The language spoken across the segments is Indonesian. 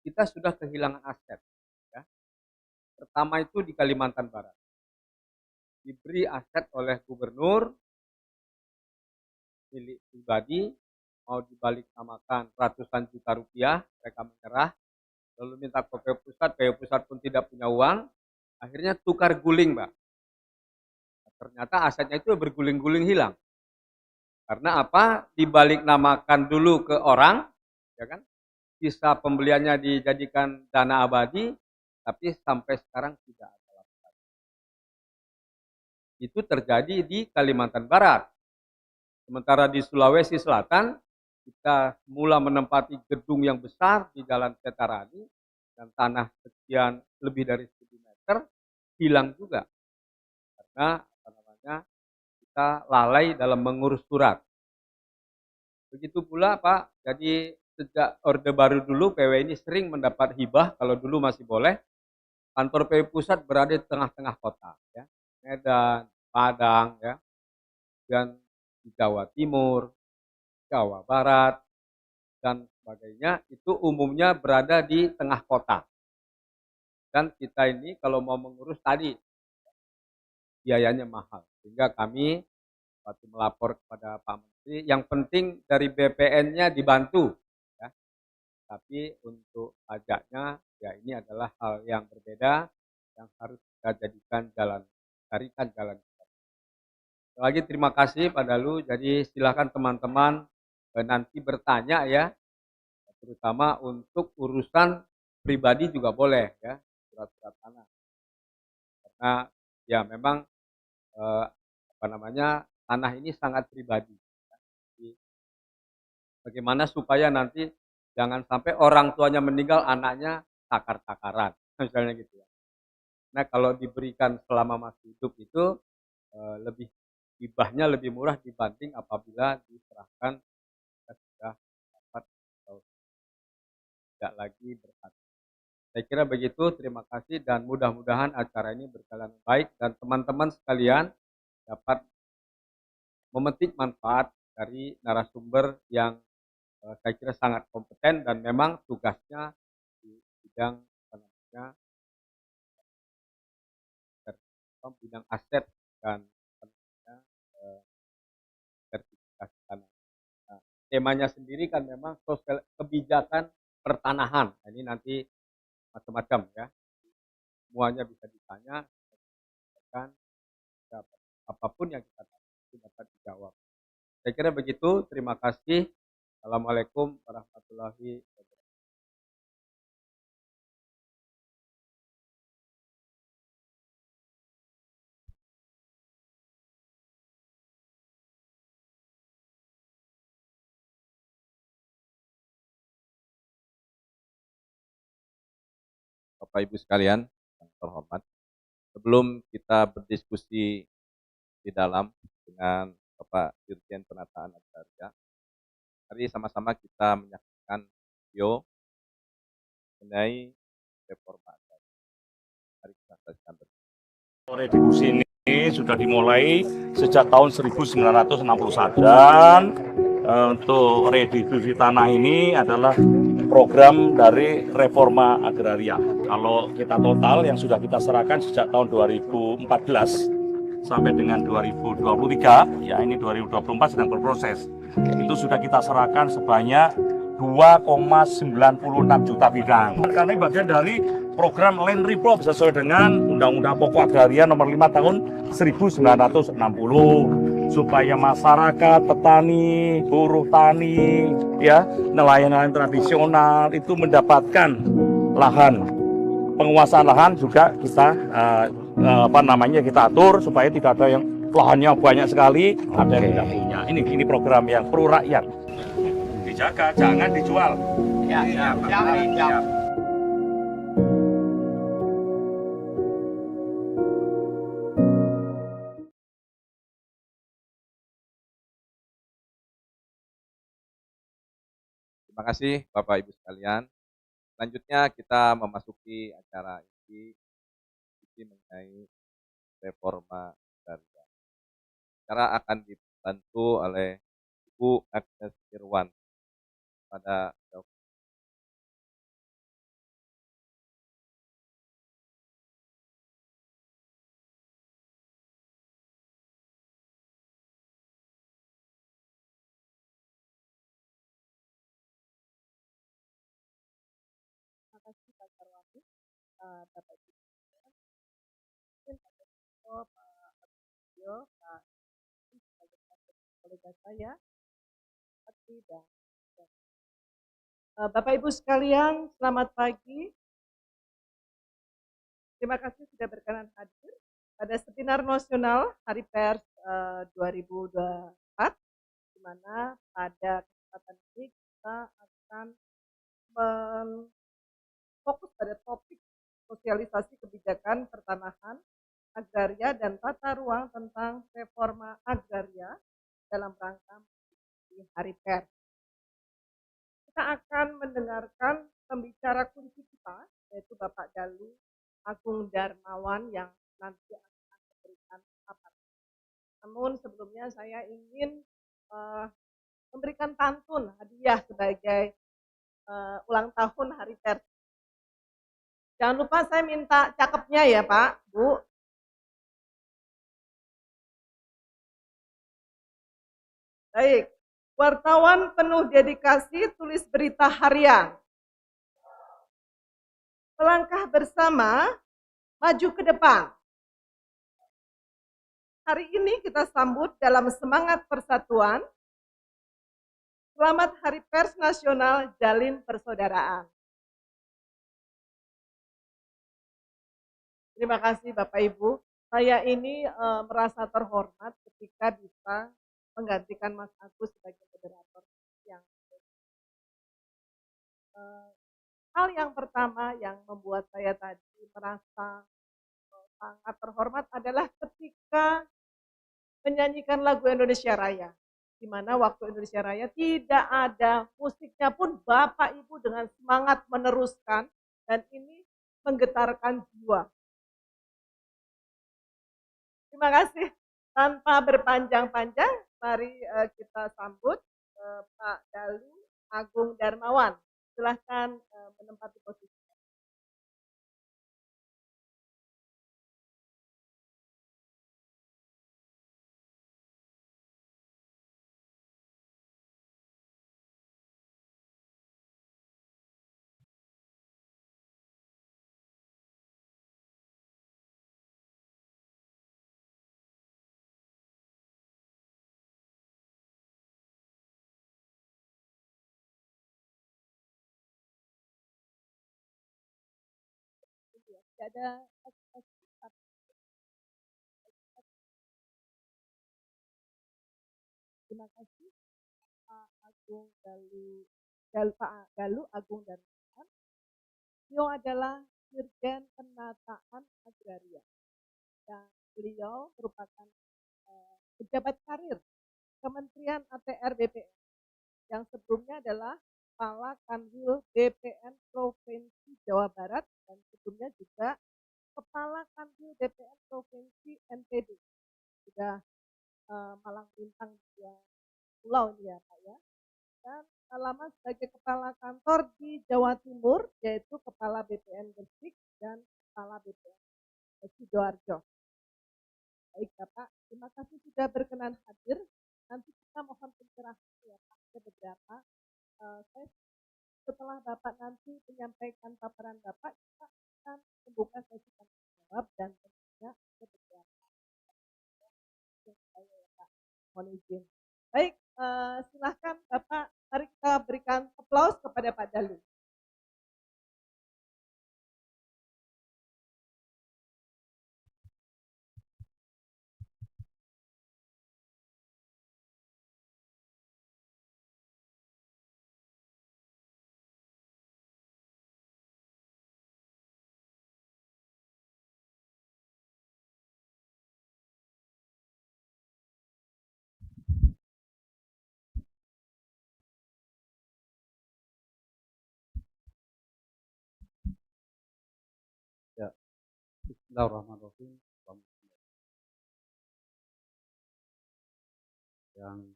kita sudah kehilangan aset. Ya. Pertama itu di Kalimantan Barat. Diberi aset oleh gubernur, milik pribadi, mau dibalik namakan ratusan juta rupiah, mereka menyerah, lalu minta ke PU Pusat pun tidak punya uang, akhirnya tukar guling, Mbak. Ternyata asetnya itu berguling-guling hilang. Karena apa? Dibalik namakan dulu ke orang, ya kan? Sisa pembeliannya dijadikan dana abadi, tapi sampai sekarang tidak ada laporan. Itu terjadi di Kalimantan Barat. Sementara di Sulawesi Selatan, kita mula menempati gedung yang besar di Jalan Setarani, dan tanah sekian lebih dari 1.000 meter, hilang juga. Karena kita lalai dalam mengurus surat. Begitu pula Pak, jadi sejak Orde Baru dulu PW ini sering mendapat hibah, kalau dulu masih boleh. Kantor PW Pusat berada di tengah-tengah kota, ya. Medan, Padang, ya, dan di Jawa Timur, Jawa Barat, dan sebagainya, itu umumnya berada di tengah kota. Dan kita ini kalau mau mengurus tadi, biayanya mahal. Sehingga kami waktu melapor kepada Pak Menteri, yang penting dari BPN-nya dibantu. Ya. Tapi untuk pajaknya, ya ini adalah hal yang berbeda, yang harus kita jadikan jalan, carikan jalan. Lagi terima kasih Pak Dalu, jadi silakan teman-teman nanti bertanya ya, terutama untuk urusan pribadi juga boleh ya, surat-surat tanah. Karena ya memang tanah ini sangat pribadi. Jadi, bagaimana supaya nanti jangan sampai orang tuanya meninggal, anaknya takar-takaran, misalnya gitu ya. Nah kalau diberikan selama masih hidup itu lebih hibahnya lebih murah dibanding apabila diserahkan sudah dapat atau tidak lagi berhak. Saya kira begitu, terima kasih dan mudah-mudahan acara ini berjalan baik dan teman-teman sekalian dapat memetik manfaat dari narasumber yang saya kira sangat kompeten dan memang tugasnya di bidang bidang aset dan sertifikasi tanah. Nah, temanya sendiri kan memang sosial kebijakan pertanahan. Nah, ini nanti macam-macam ya. Semuanya bisa ditanya, kan apapun yang kita dapat dijawab. Saya kira begitu. Terima kasih. Assalamualaikum warahmatullahi wabarakatuh. Bapak Ibu sekalian yang terhormat, sebelum kita berdiskusi di dalam dengan Bapak Dirjen Penataan Agraria, mari sama-sama kita menyaksikan video mengenai reforma agraria. Mari kita saksikan bersama. Redistribusi ini sudah dimulai sejak tahun 1961 dan untuk redistribusi tanah ini adalah program dari reforma agraria. Kalau kita total yang sudah kita serahkan sejak tahun 2014 sampai dengan 2023, ya ini 2024 sedang berproses. Itu sudah kita serahkan sebanyak 2,96 juta bidang. Karena bagian dari program Land Reform sesuai dengan Undang-Undang Pokok Agraria Nomor 5 Tahun 1960 supaya masyarakat, petani, buruh tani, ya nelayan-nelayan tradisional itu mendapatkan lahan. Penguasaan lahan juga kita kita atur supaya tidak ada yang lahannya banyak sekali, ada yang tidak punya. Ini program yang pro rakyat. Dijaga, jangan dijual. Ya. Terima kasih Bapak Ibu sekalian. Selanjutnya kita memasuki acara ini mengenai reforma agraria. Acara akan dibantu oleh Ibu Agnes Irwan pada Bapak Ibu mungkin Pak Tito, Pak Artio, Pak sebagai kolega saya, Patri dan Bapak Ibu sekalian, selamat pagi. Terima kasih sudah berkenan hadir pada seminar nasional Hari Pers 2024, di mana pada kesempatan ini kita akan fokus pada topik sosialisasi kebijakan pertanahan, agraria, dan tata ruang tentang reforma agraria dalam rangka di Hari Pers. Kita akan mendengarkan pembicara kunci kita, yaitu Bapak Dalu Agung Darmawan yang nanti akan memberikan paparan. Namun sebelumnya saya ingin memberikan pantun hadiah sebagai ulang tahun Hari Pers. Jangan lupa saya minta cakepnya ya Pak, Bu. Baik, wartawan penuh dedikasi tulis berita harian. Melangkah bersama, maju ke depan. Hari ini kita sambut dalam semangat persatuan. Selamat Hari Pers Nasional, jalin persaudaraan. Terima kasih Bapak Ibu. Saya ini merasa terhormat ketika bisa menggantikan Mas Agus sebagai moderator yang hal yang pertama yang membuat saya tadi merasa sangat terhormat adalah ketika menyanyikan lagu Indonesia Raya, di mana waktu Indonesia Raya tidak ada musiknya pun Bapak Ibu dengan semangat meneruskan, dan ini menggetarkan jiwa. Terima kasih. Tanpa berpanjang-panjang, mari kita sambut Pak Dalu Agung Darmawan. Silahkan menempati posisi. Tidak ada terima kasih Pak Agung Pak Dalu Agung Darmawan. Beliau adalah Dirjen Penataan Agraria. Dan beliau merupakan pejabat karir Kementerian ATR BPN yang sebelumnya adalah Kepala Kanwil BPN Provinsi Jawa Barat dan sebelumnya juga Kepala Kanwil BPN Provinsi NTB. Sudah Malang Bintang dua pulau ini ya Pak ya. Dan lama sebagai Kepala Kantor di Jawa Timur, yaitu Kepala BPN Gresik dan Kepala BPN Sidoarjo. Baik Bapak, terima kasih sudah berkenan hadir. Nanti kita mohon pencerahan ya Pak, ada beberapa. Setelah Bapak nanti menyampaikan paparan Bapak, kita akan membuka sesi tanya jawab dan tentunya ada beberapa yang saya ya Pak, mohon izin. Baik, silahkan Bapak, mari kita berikan aplaus kepada Pak Dalu. Ya, Bismillahirrahmanirrahim. Yang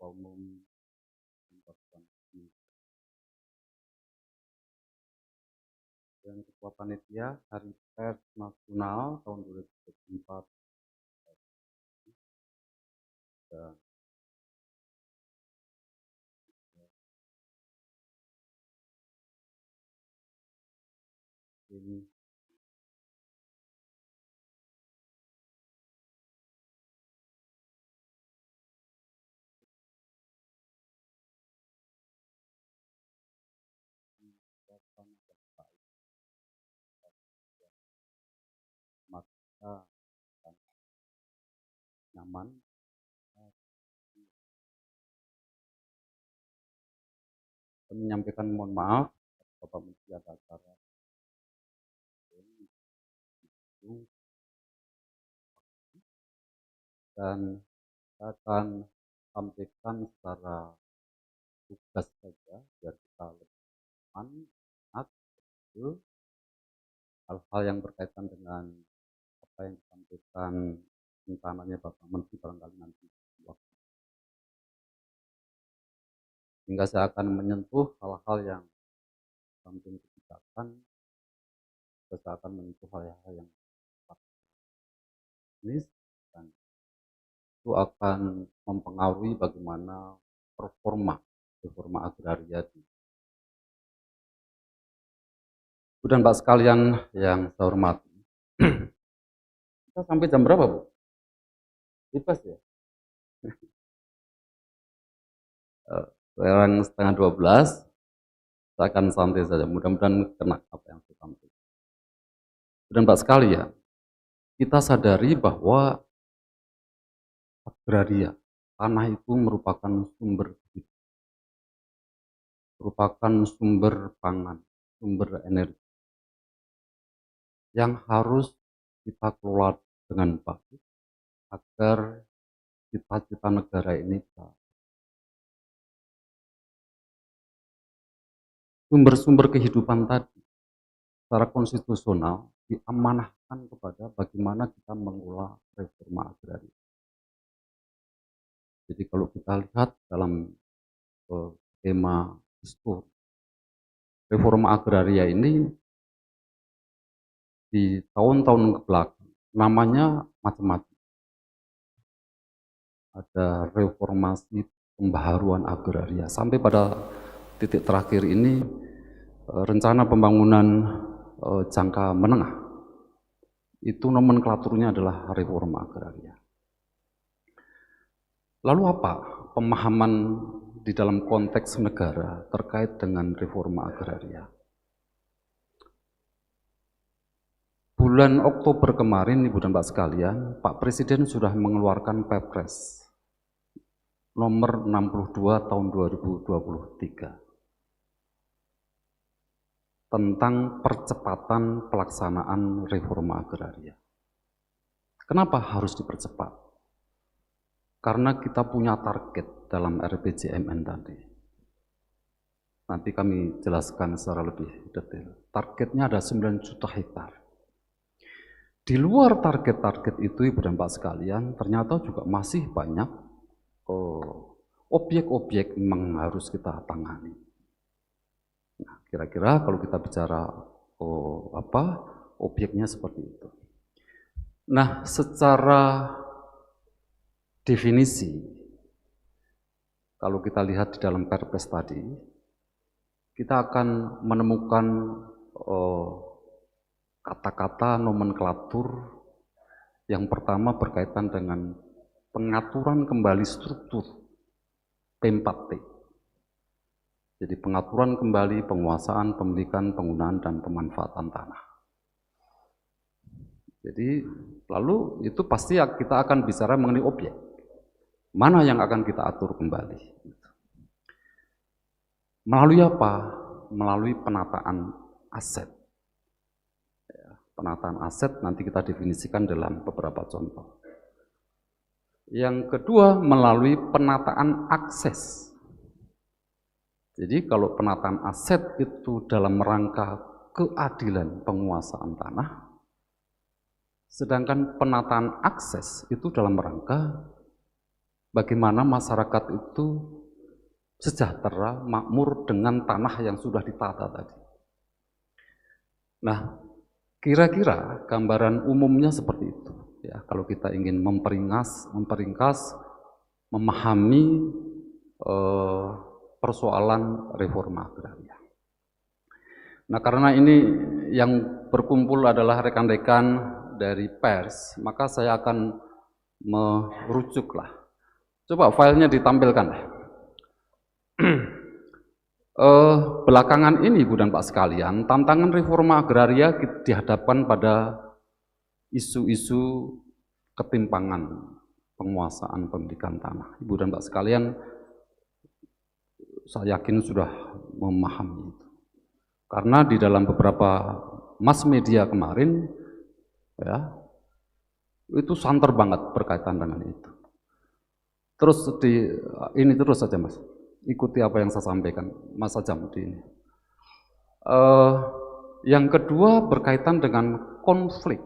umum dan Ketua Panitia Hari Pers Nasional tahun 2024. ini maka nyaman. Saya menyampaikan mohon maaf Bapak Menteri atas acara itu, dan saya akan sampaikan secara tugas saja biar kita lebih aman, hal-hal yang berkaitan dengan apa yang disampaikan rencananya Bapak Menteri barangkali nanti waktu. Hingga saya akan menyentuh hal-hal yang samping kebijakan, saya akan menyentuh hal-hal yang teknis dan itu akan mempengaruhi bagaimana reforma agraria di. Dan Pak sekalian yang saya hormati, kita sampai jam berapa, Bu? Bebas ya? Sekarang setengah 12, saya akan santai saja, mudah-mudahan kena apa yang saya sampaikan. Dan Pak sekalian, kita sadari bahwa agraria, tanah itu merupakan sumber hidup, merupakan sumber pangan, sumber energi yang harus kita kelola dengan baik agar cita-cita negara ini bisa. Sumber-sumber kehidupan tadi secara konstitusional diamanahkan kepada bagaimana kita mengelola reforma agraria. Jadi kalau kita lihat dalam tema histori, reforma agraria ini di tahun-tahun kebelakang namanya macam-macam. Ada reformasi pembaharuan agraria sampai pada titik terakhir ini rencana pembangunan jangka menengah itu nomenklaturnya adalah reforma agraria. Lalu apa pemahaman di dalam konteks negara terkait dengan reforma agraria? Bulan Oktober kemarin, Ibu dan Pak sekalian, Pak Presiden sudah mengeluarkan Perpres nomor 62 tahun 2023 tentang percepatan pelaksanaan reforma agraria. Kenapa harus dipercepat? Karena kita punya target dalam RPJMN tadi. Nanti kami jelaskan secara lebih detail. Targetnya ada 9 juta hektar. Di luar target-target itu, Ibu dan Pak sekalian, ternyata juga masih banyak objek-objek yang harus kita tangani. Nah, kira-kira kalau kita bicara objeknya seperti itu. Nah, secara definisi, kalau kita lihat di dalam Perpres tadi, kita akan menemukan kata-kata nomenklatur yang pertama berkaitan dengan pengaturan kembali struktur P4T. Jadi pengaturan kembali penguasaan, pemilikan, penggunaan, dan pemanfaatan tanah. Jadi lalu itu pasti kita akan bicara mengenai objek. Mana yang akan kita atur kembali. Melalui apa? Melalui penataan aset. Penataan aset nanti kita definisikan dalam beberapa contoh. Yang kedua, melalui penataan akses. Jadi kalau penataan aset itu dalam rangka keadilan penguasaan tanah, sedangkan penataan akses itu dalam rangka bagaimana masyarakat itu sejahtera, makmur dengan tanah yang sudah ditata tadi. Nah, kira-kira gambaran umumnya seperti itu. Ya, kalau kita ingin memperingkas, memahami persoalan reforma agraria. Nah, karena ini yang berkumpul adalah rekan-rekan dari pers, maka saya akan merujuklah. Coba filenya ditampilkan. Belakangan ini, Ibu dan Pak sekalian, tantangan reforma agraria dihadapkan pada isu-isu ketimpangan penguasaan pemilikan tanah. Ibu dan Pak sekalian, saya yakin sudah memahami itu. Karena di dalam beberapa mass media kemarin, ya, itu santer banget berkaitan dengan itu. Terus ini terus saja Mas, ikuti apa yang saya sampaikan, Mas Ajam di ini. Yang kedua berkaitan dengan konflik.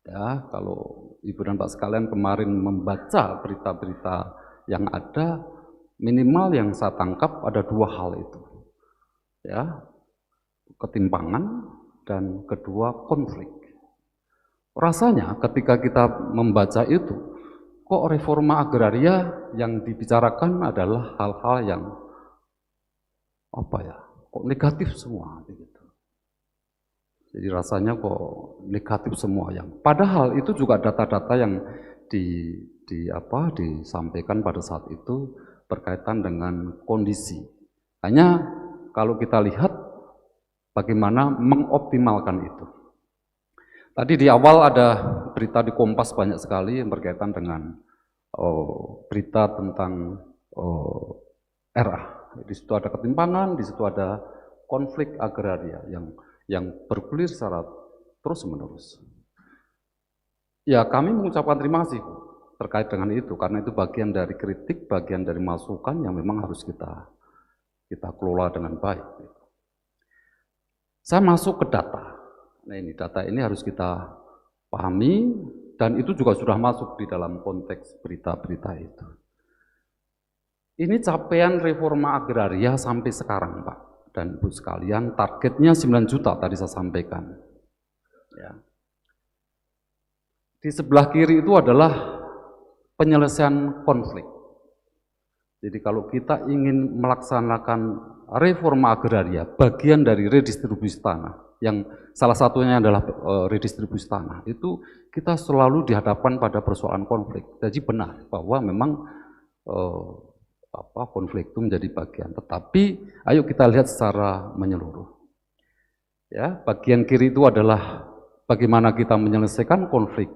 Ya, kalau Ibu dan Pak sekalian kemarin membaca berita-berita yang ada, minimal yang saya tangkap ada dua hal itu. Ya, ketimpangan dan kedua konflik. Rasanya ketika kita membaca itu, kok reforma agraria yang dibicarakan adalah hal-hal yang apa ya, kok negatif semua gitu. Jadi rasanya kok negatif semua yang padahal itu juga data-data yang disampaikan pada saat itu berkaitan dengan kondisi. Hanya kalau kita lihat bagaimana mengoptimalkan itu. Tadi di awal ada berita di Kompas banyak sekali yang berkaitan dengan berita tentang RA. Di situ ada ketimpangan, di situ ada konflik agraria yang bergulir secara terus-menerus. Ya, kami mengucapkan terima kasih terkait dengan itu, karena itu bagian dari kritik, bagian dari masukan yang memang harus kita kelola dengan baik. Saya masuk ke data. Nah ini data ini harus kita pahami dan itu juga sudah masuk di dalam konteks berita-berita itu. Ini capaian reforma agraria sampai sekarang Pak dan Ibu sekalian, targetnya 9 juta tadi saya sampaikan. Ya. Di sebelah kiri itu adalah penyelesaian konflik. Jadi kalau kita ingin melaksanakan reforma agraria, bagian dari redistribusi tanah, yang salah satunya adalah redistribusi tanah, itu kita selalu dihadapkan pada persoalan konflik. Jadi benar bahwa memang konflik itu menjadi bagian. Tetapi ayo kita lihat secara menyeluruh. Ya, bagian kiri itu adalah bagaimana kita menyelesaikan konflik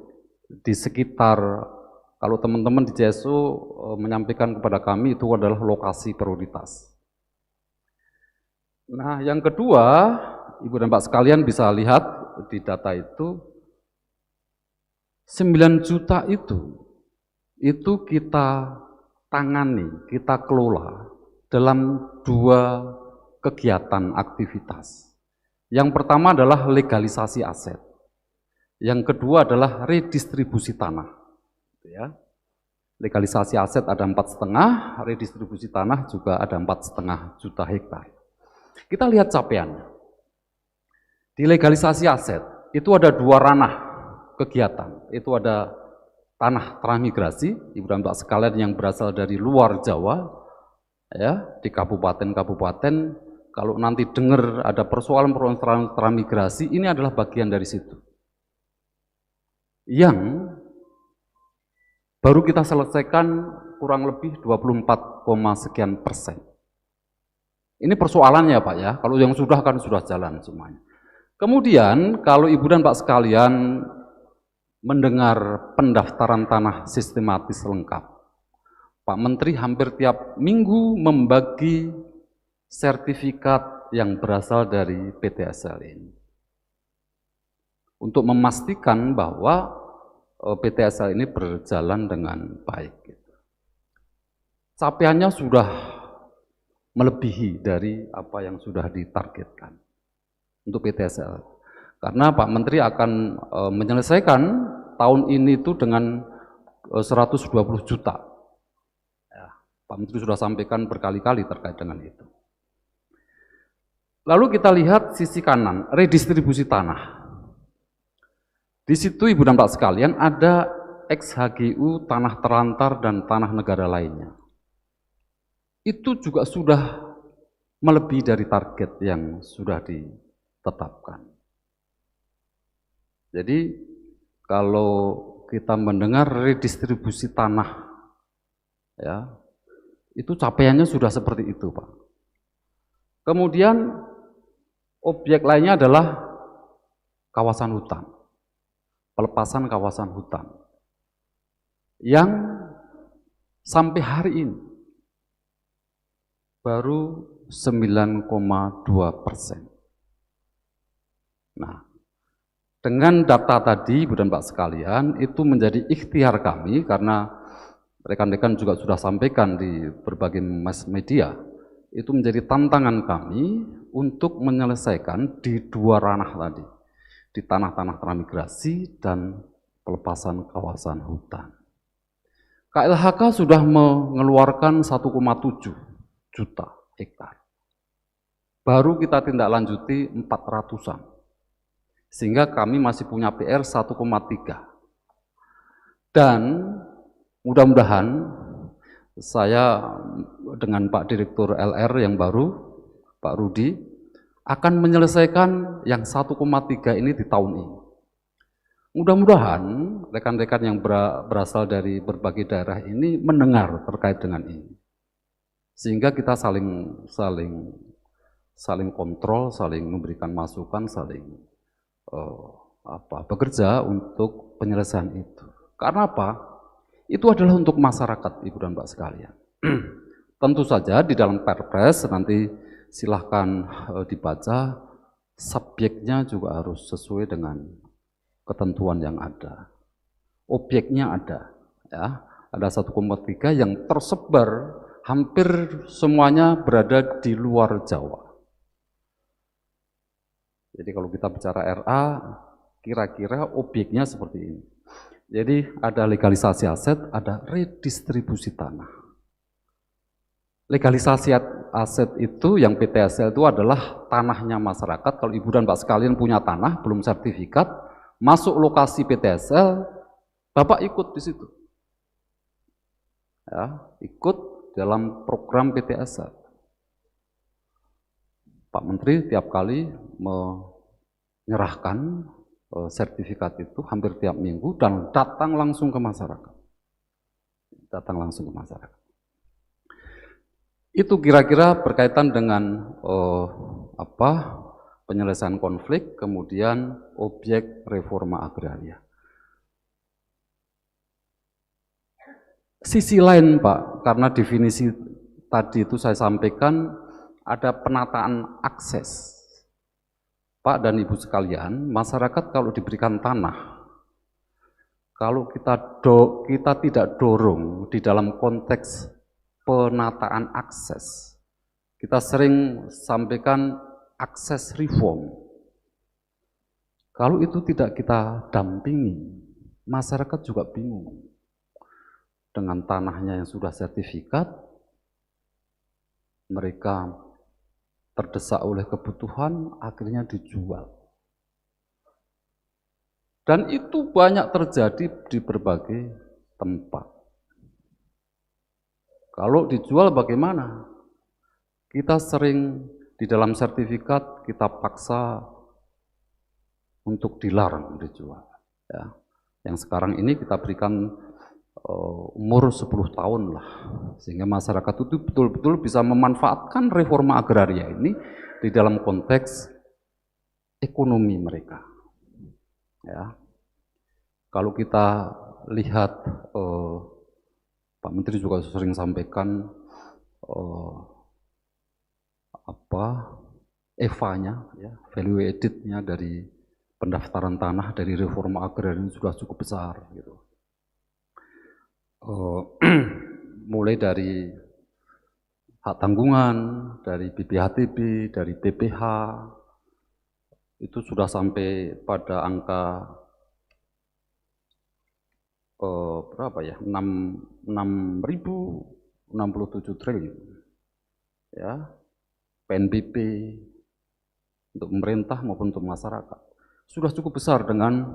di sekitar. Kalau teman-teman di CSU menyampaikan kepada kami itu adalah lokasi prioritas. Nah, yang kedua, Ibu dan Pak sekalian bisa lihat di data itu, 9 juta itu kita tangani, kita kelola dalam dua kegiatan aktivitas. Yang pertama adalah legalisasi aset. Yang kedua adalah redistribusi tanah. Ya. Legalisasi aset ada 4,5, redistribusi tanah juga ada 4,5 juta hektar. Kita lihat capaiannya. Di legalisasi aset itu ada dua ranah kegiatan. Itu ada tanah transmigrasi, Ibu dan Pak sekalian yang berasal dari luar Jawa, ya, di kabupaten-kabupaten. Kalau nanti dengar ada persoalan-persoalan transmigrasi, ini adalah bagian dari situ. Yang baru kita selesaikan kurang lebih 24, sekian persen. Ini persoalannya Pak ya, kalau yang sudah kan sudah jalan semuanya. Kemudian kalau Ibu dan Pak sekalian mendengar pendaftaran tanah sistematis lengkap, Pak Menteri hampir tiap minggu membagi sertifikat yang berasal dari PTSL ini. Untuk memastikan bahwa PTSL ini berjalan dengan baik. Capaiannya sudah melebihi dari apa yang sudah ditargetkan untuk PTSL. Karena Pak Menteri akan menyelesaikan tahun ini itu dengan 120 juta. Ya, Pak Menteri sudah sampaikan berkali-kali terkait dengan itu. Lalu kita lihat sisi kanan, redistribusi tanah. Di situ Ibu dan Pak sekalian ada XHGU, tanah terlantar dan tanah negara lainnya. Itu juga sudah melebihi dari target yang sudah ditetapkan. Jadi kalau kita mendengar redistribusi tanah, ya, itu capaiannya sudah seperti itu, Pak. Kemudian objek lainnya adalah kawasan hutan, pelepasan kawasan hutan, yang sampai hari ini baru 9,2%. Nah, dengan data tadi, Ibu dan Pak sekalian, itu menjadi ikhtiar kami karena rekan-rekan juga sudah sampaikan di berbagai mass media, itu menjadi tantangan kami untuk menyelesaikan di dua ranah tadi, di tanah-tanah transmigrasi dan pelepasan kawasan hutan. KLHK sudah mengeluarkan 1,7 juta hektar. Baru kita tindak lanjuti 400-an. Sehingga kami masih punya PR 1,3. Dan mudah-mudahan saya dengan Pak Direktur LR yang baru, Pak Rudi, akan menyelesaikan yang 1,3 ini di tahun ini. Mudah-mudahan rekan-rekan yang berasal dari berbagai daerah ini mendengar terkait dengan ini. Sehingga kita saling kontrol, saling memberikan masukan, saling bekerja untuk penyelesaian itu. Karena apa? Itu adalah untuk masyarakat, Ibu dan Pak sekalian. Tentu saja di dalam Perpres nanti silahkan dibaca, subjeknya juga harus sesuai dengan ketentuan yang ada. Objeknya ada, ya. Ada 1,3 yang tersebar hampir semuanya berada di luar Jawa. Jadi kalau kita bicara RA, kira-kira objeknya seperti ini. Jadi ada legalisasi aset, ada redistribusi tanah. Legalisasi aset itu yang PTSL itu adalah tanahnya masyarakat. Kalau Ibu dan Pak sekalian punya tanah, belum sertifikat, masuk lokasi PTSL, Bapak ikut di situ. Ya, ikut dalam program PTSL. Pak Menteri tiap kali menyerahkan sertifikat itu hampir tiap minggu dan datang langsung ke masyarakat. Datang langsung ke masyarakat. Itu kira-kira berkaitan dengan penyelesaian konflik, kemudian objek reforma agraria. Sisi lain, Pak, karena definisi tadi itu saya sampaikan, ada penataan akses. Pak dan Ibu sekalian, masyarakat kalau diberikan tanah, kalau kita tidak dorong di dalam konteks penataan akses, kita sering sampaikan akses reform. Kalau itu tidak kita dampingi, masyarakat juga bingung. Dengan tanahnya yang sudah sertifikat, mereka terdesak oleh kebutuhan, akhirnya dijual. Dan itu banyak terjadi di berbagai tempat. Kalau dijual bagaimana? Kita sering di dalam sertifikat kita paksa untuk dilarang dijual. Ya. Yang sekarang ini kita berikan umur 10 tahun lah, sehingga masyarakat itu betul-betul bisa memanfaatkan reforma agraria ini di dalam konteks ekonomi mereka. Ya. Kalau kita lihat, Pak Menteri juga sering sampaikan EVA-nya, ya, value added-nya dari pendaftaran tanah dari reforma agraria ini sudah cukup besar, gitu. Mulai dari hak tanggungan, dari BPHTB, dari BPH, itu sudah sampai pada angka berapa ya, 6.067 triliun, ya, PNBP untuk pemerintah maupun untuk masyarakat sudah cukup besar dengan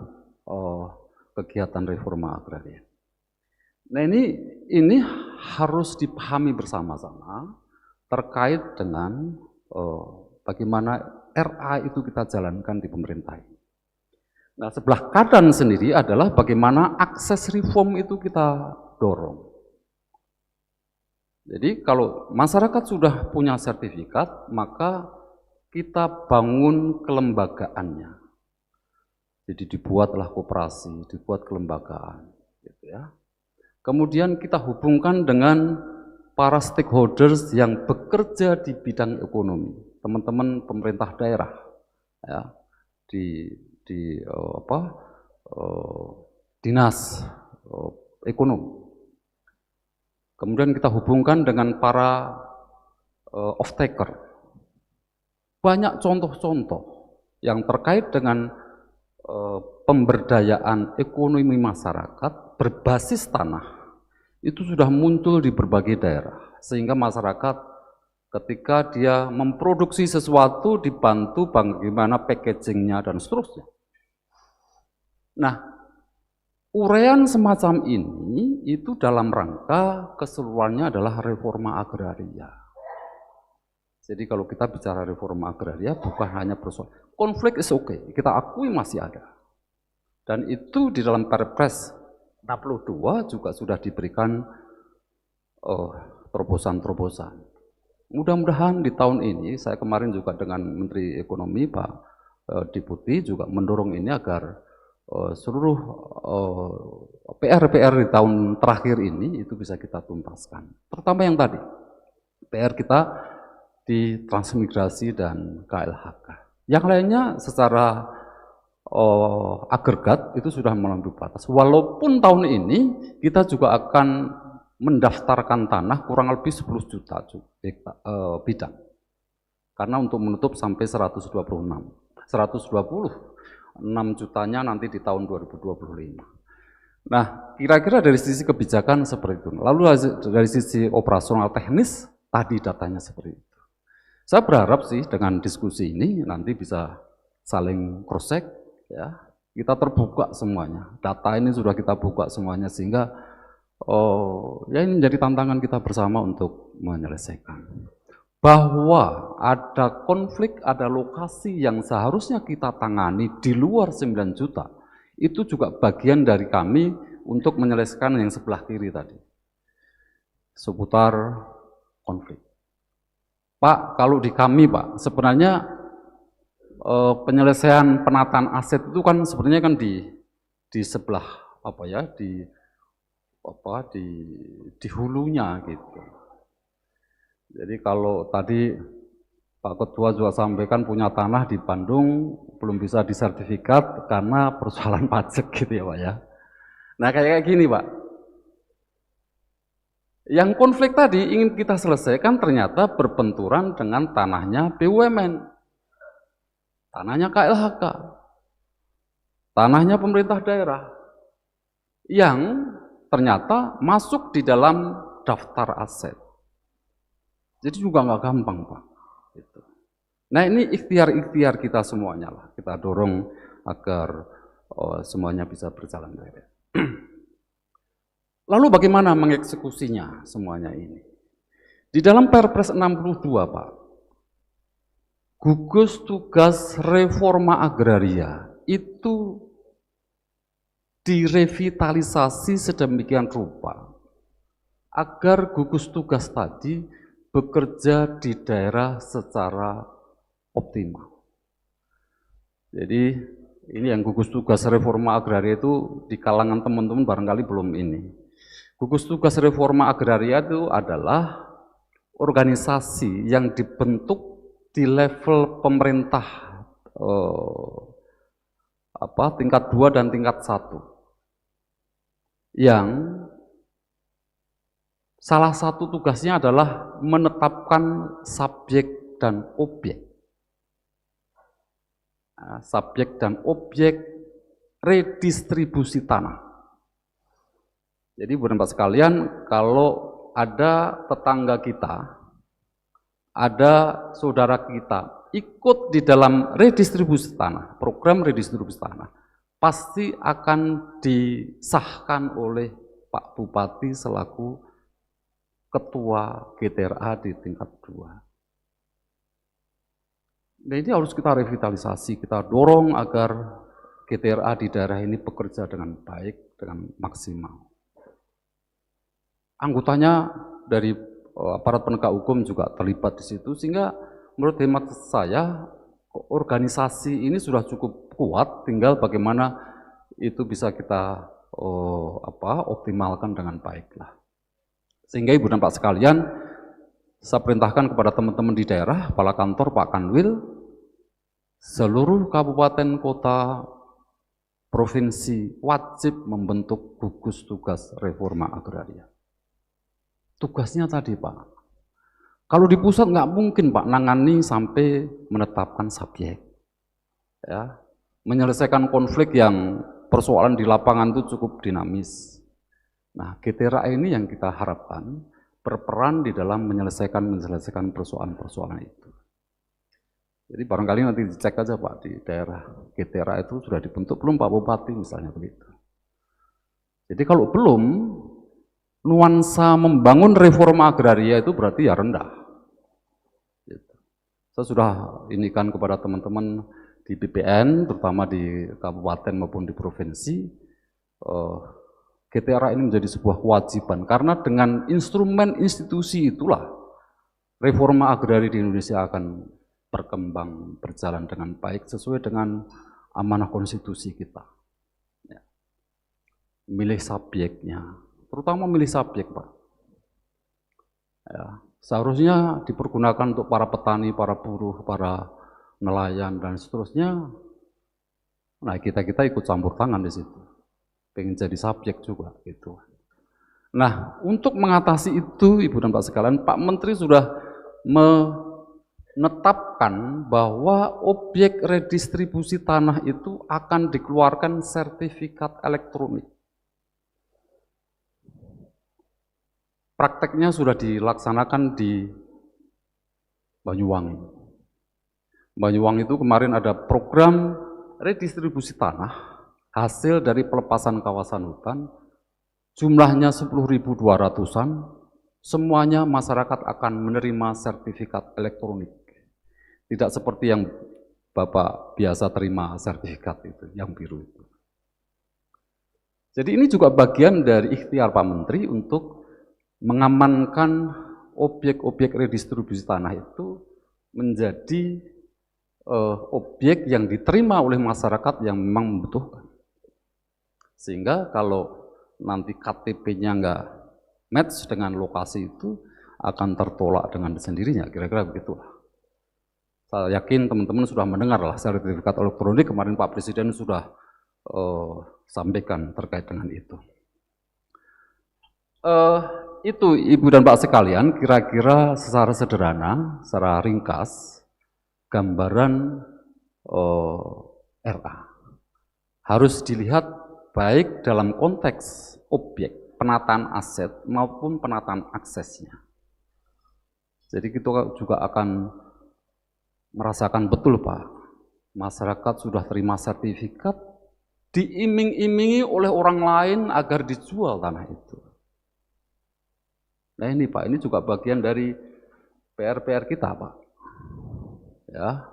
kegiatan reforma agraria. Nah ini harus dipahami bersama-sama terkait dengan bagaimana RA itu kita jalankan di pemerintah. Nah, sebelah kanan sendiri adalah bagaimana akses reform itu kita dorong. Jadi kalau masyarakat sudah punya sertifikat, maka kita bangun kelembagaannya. Jadi dibuatlah koperasi, dibuat kelembagaan, gitu ya. Kemudian kita hubungkan dengan para stakeholders yang bekerja di bidang ekonomi, teman-teman pemerintah daerah, ya, di dinas ekonomi. Kemudian kita hubungkan dengan para off-taker. Banyak contoh-contoh yang terkait dengan pemberdayaan ekonomi masyarakat berbasis tanah itu sudah muncul di berbagai daerah, sehingga masyarakat ketika dia memproduksi sesuatu dibantu bagaimana packagingnya dan seterusnya. Nah, uraian semacam ini itu dalam rangka keseluruhannya adalah reforma agraria. Jadi kalau kita bicara reforma agraria bukan hanya persoalan konflik is okay, kita akui masih ada. Dan itu di dalam Perpres 62 juga sudah diberikan terobosan-terobosan. Mudah-mudahan di tahun ini, saya kemarin juga dengan Menteri Ekonomi Pak Deputi juga mendorong ini agar seluruh PR-PR di tahun terakhir ini itu bisa kita tuntaskan. Terutama yang tadi, PR kita di transmigrasi dan KLHK. Yang lainnya secara agregat itu sudah melampaui batas. Walaupun tahun ini kita juga akan mendaftarkan tanah kurang lebih 10 juta bidang. Karena untuk menutup sampai 126 jutanya nanti di tahun 2025. Nah, kira-kira dari sisi kebijakan seperti itu. Lalu dari sisi operasional teknis, tadi datanya seperti itu. Saya berharap sih dengan diskusi ini nanti bisa saling cross-check, ya. Kita terbuka semuanya. Data ini sudah kita buka semuanya sehingga ya ini menjadi tantangan kita bersama untuk menyelesaikan. Bahwa ada konflik, ada lokasi yang seharusnya kita tangani di luar 9 juta, itu juga bagian dari kami untuk menyelesaikan yang sebelah kiri tadi, seputar konflik. Pak, kalau di kami Pak, sebenarnya penyelesaian penataan aset itu kan sebenarnya kan di sebelah di hulunya gitu. Jadi kalau tadi Pak Ketua juga sampaikan punya tanah di Bandung belum bisa disertifikat karena persoalan pajak gitu ya Pak ya. Nah kayak gini Pak, yang konflik tadi ingin kita selesaikan ternyata berbenturan dengan tanahnya BUMN, tanahnya KLHK, tanahnya pemerintah daerah, yang ternyata masuk di dalam daftar aset. Jadi juga nggak gampang Pak. Gitu. Nah ini ikhtiar-ikhtiar kita semuanya lah, kita dorong agar semuanya bisa berjalan baik. Lalu bagaimana mengeksekusinya semuanya ini? Di dalam Perpres 62 Pak, gugus tugas reforma agraria itu direvitalisasi sedemikian rupa agar gugus tugas tadi bekerja di daerah secara optimal. Jadi ini yang gugus tugas reforma agraria itu di kalangan teman-teman barangkali belum ini. Gugus tugas reforma agraria itu adalah organisasi yang dibentuk di level pemerintah tingkat 2 dan tingkat 1. Yang salah satu tugasnya adalah menetapkan subjek dan objek. Subjek dan objek redistribusi tanah. Jadi Bapak sekalian, kalau ada tetangga kita, ada saudara kita ikut di dalam redistribusi tanah, program redistribusi tanah, pasti akan disahkan oleh Pak Bupati selaku Ketua GTRA di tingkat 2. Nah ini harus kita revitalisasi, kita dorong agar GTRA di daerah ini bekerja dengan baik, dengan maksimal. Anggotanya dari aparat penegak hukum juga terlibat di situ, sehingga menurut hemat saya organisasi ini sudah cukup kuat, tinggal bagaimana itu bisa kita optimalkan dengan baik lah. Sehingga Ibu dan Pak sekalian, saya perintahkan kepada teman-teman di daerah, kepala kantor, Pak Kanwil, seluruh kabupaten kota provinsi wajib membentuk gugus tugas reforma agraria. Tugasnya tadi Pak, kalau di pusat nggak mungkin Pak nangani sampai menetapkan subjek, ya, menyelesaikan konflik yang persoalan di lapangan itu cukup dinamis. Nah, GTRA ini yang kita harapkan berperan di dalam menyelesaikan persoalan-persoalan itu. Jadi barangkali nanti dicek aja Pak di daerah GTRA itu sudah dibentuk belum Pak Bupati misalnya begitu. Jadi kalau belum, nuansa membangun reforma agraria itu berarti ya rendah. Saya sudah indikan kepada teman-teman di BPN, terutama di kabupaten maupun di provinsi, GTRA ini menjadi sebuah kewajiban, karena dengan instrumen institusi itulah reforma agraria di Indonesia akan berkembang, berjalan dengan baik sesuai dengan amanah konstitusi kita. Ya. Milih subjeknya, terutama milih subjek Pak. Ya. Seharusnya dipergunakan untuk para petani, para buruh, para nelayan dan seterusnya. Nah kita ikut campur tangan di situ, pengen jadi subjek juga gitu. Nah untuk mengatasi itu Ibu dan Pak sekalian, Pak Menteri sudah menetapkan bahwa objek redistribusi tanah itu akan dikeluarkan sertifikat elektronik. Prakteknya sudah dilaksanakan di Banyuwangi. Banyuwangi itu kemarin ada program redistribusi tanah hasil dari pelepasan kawasan hutan, jumlahnya 10.200-an, semuanya masyarakat akan menerima sertifikat elektronik. Tidak seperti yang Bapak biasa terima sertifikat itu, yang biru itu. Jadi ini juga bagian dari ikhtiar Pak Menteri untuk mengamankan objek-objek redistribusi tanah itu menjadi objek yang diterima oleh masyarakat yang memang membutuhkan. Sehingga kalau nanti KTP-nya nggak match dengan lokasi itu akan tertolak dengan sendirinya, kira-kira begitulah. Saya yakin teman-teman sudah mendengar lah sertifikat elektronik, kemarin Pak Presiden sudah sampaikan terkait dengan itu. Itu Ibu dan Pak sekalian, kira-kira secara sederhana, secara ringkas, gambaran RA. Harus dilihat baik dalam konteks objek, penataan aset maupun penataan aksesnya. Jadi kita juga akan merasakan betul Pak, masyarakat sudah terima sertifikat, diiming-imingi oleh orang lain agar dijual tanah itu. Nah ini Pak, ini juga bagian dari PR-PR kita Pak. Ya,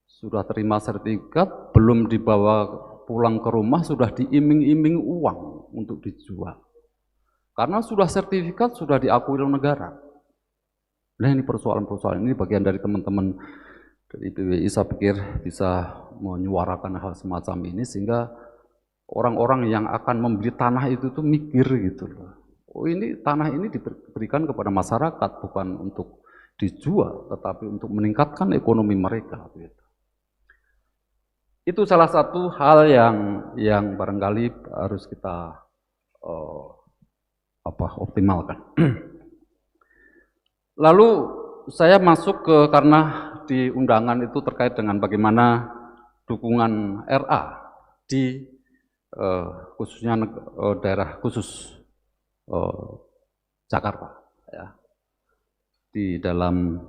sudah terima sertifikat, belum dibawa pulang ke rumah, sudah diiming-iming uang untuk dijual. Karena sudah sertifikat, sudah diakui oleh negara. Nah ini persoalan-persoalan ini bagian dari teman-teman dari PWI, saya pikir bisa menyuarakan hal semacam ini, sehingga orang-orang yang akan membeli tanah itu tuh mikir gitu loh. Oh ini tanah ini diberikan kepada masyarakat, bukan untuk dijual, tetapi untuk meningkatkan ekonomi mereka. Gitu. Itu salah satu hal yang barangkali harus kita optimalkan. Lalu saya masuk ke, karena di undangan itu terkait dengan bagaimana dukungan RA di khususnya daerah khusus Jakarta. Ya. Di dalam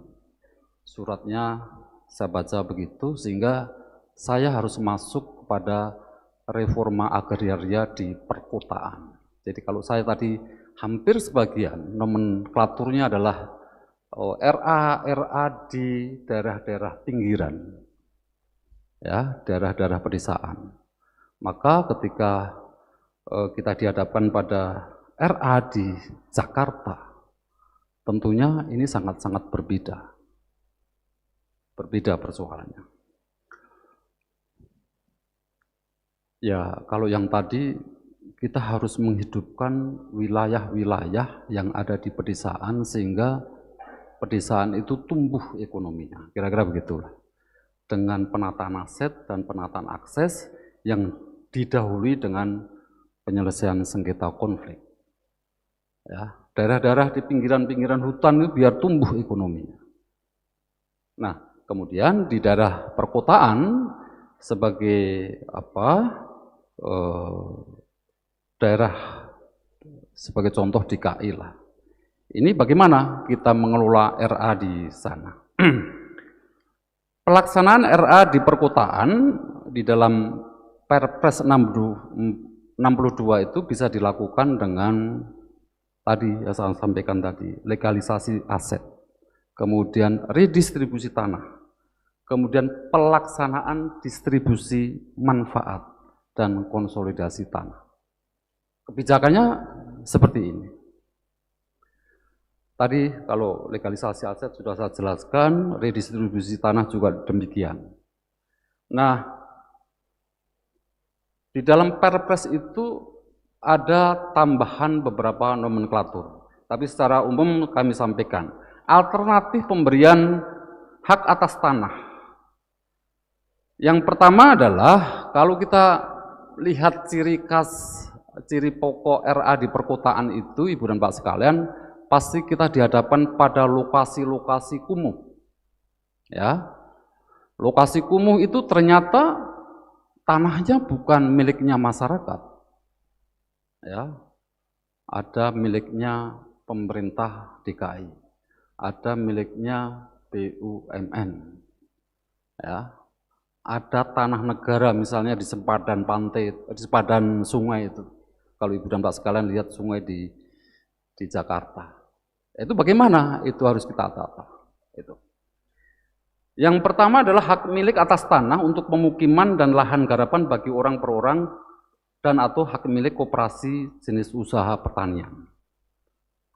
suratnya saya baca begitu, sehingga saya harus masuk kepada reforma agraria di perkotaan. Jadi kalau saya tadi hampir sebagian nomenklaturnya adalah RA di daerah-daerah pinggiran. ya, daerah-daerah pedesaan. Maka ketika kita dihadapkan pada RA di Jakarta, tentunya ini sangat-sangat berbeda persoalannya. Ya, kalau yang tadi kita harus menghidupkan wilayah-wilayah yang ada di pedesaan sehingga pedesaan itu tumbuh ekonominya, kira-kira begitulah. Dengan penataan aset dan penataan akses yang didahului dengan penyelesaian sengketa konflik. Ya, daerah-daerah di pinggiran-pinggiran hutan itu biar tumbuh ekonominya. Nah, kemudian di daerah perkotaan sebagai daerah sebagai contoh DKI lah. Ini bagaimana kita mengelola RA di sana? Pelaksanaan RA di perkotaan di dalam Perpres 62 itu bisa dilakukan dengan tadi yang saya sampaikan tadi, legalisasi aset, kemudian redistribusi tanah, kemudian pelaksanaan distribusi manfaat dan konsolidasi tanah. Kebijakannya seperti ini. Tadi kalau legalisasi aset sudah saya jelaskan, redistribusi tanah juga demikian. Nah, di dalam Perpres itu ada tambahan beberapa nomenklatur. Tapi secara umum kami sampaikan, alternatif pemberian hak atas tanah. Yang pertama adalah kalau kita lihat ciri khas, ciri pokok RA di perkotaan itu, Ibu dan Pak sekalian, pasti kita dihadapkan pada lokasi-lokasi kumuh. Ya, lokasi kumuh itu ternyata tanahnya bukan miliknya masyarakat. Ya, ada miliknya pemerintah DKI, ada miliknya BUMN. Ya, ada tanah negara misalnya di sempadan pantai, di sempadan sungai itu. Kalau Ibu dan Pak sekalian lihat sungai di Jakarta. Itu bagaimana? Itu harus kita tata. Itu. Yang pertama adalah hak milik atas tanah untuk pemukiman dan lahan garapan bagi orang per orang dan atau hak milik koperasi jenis usaha pertanian.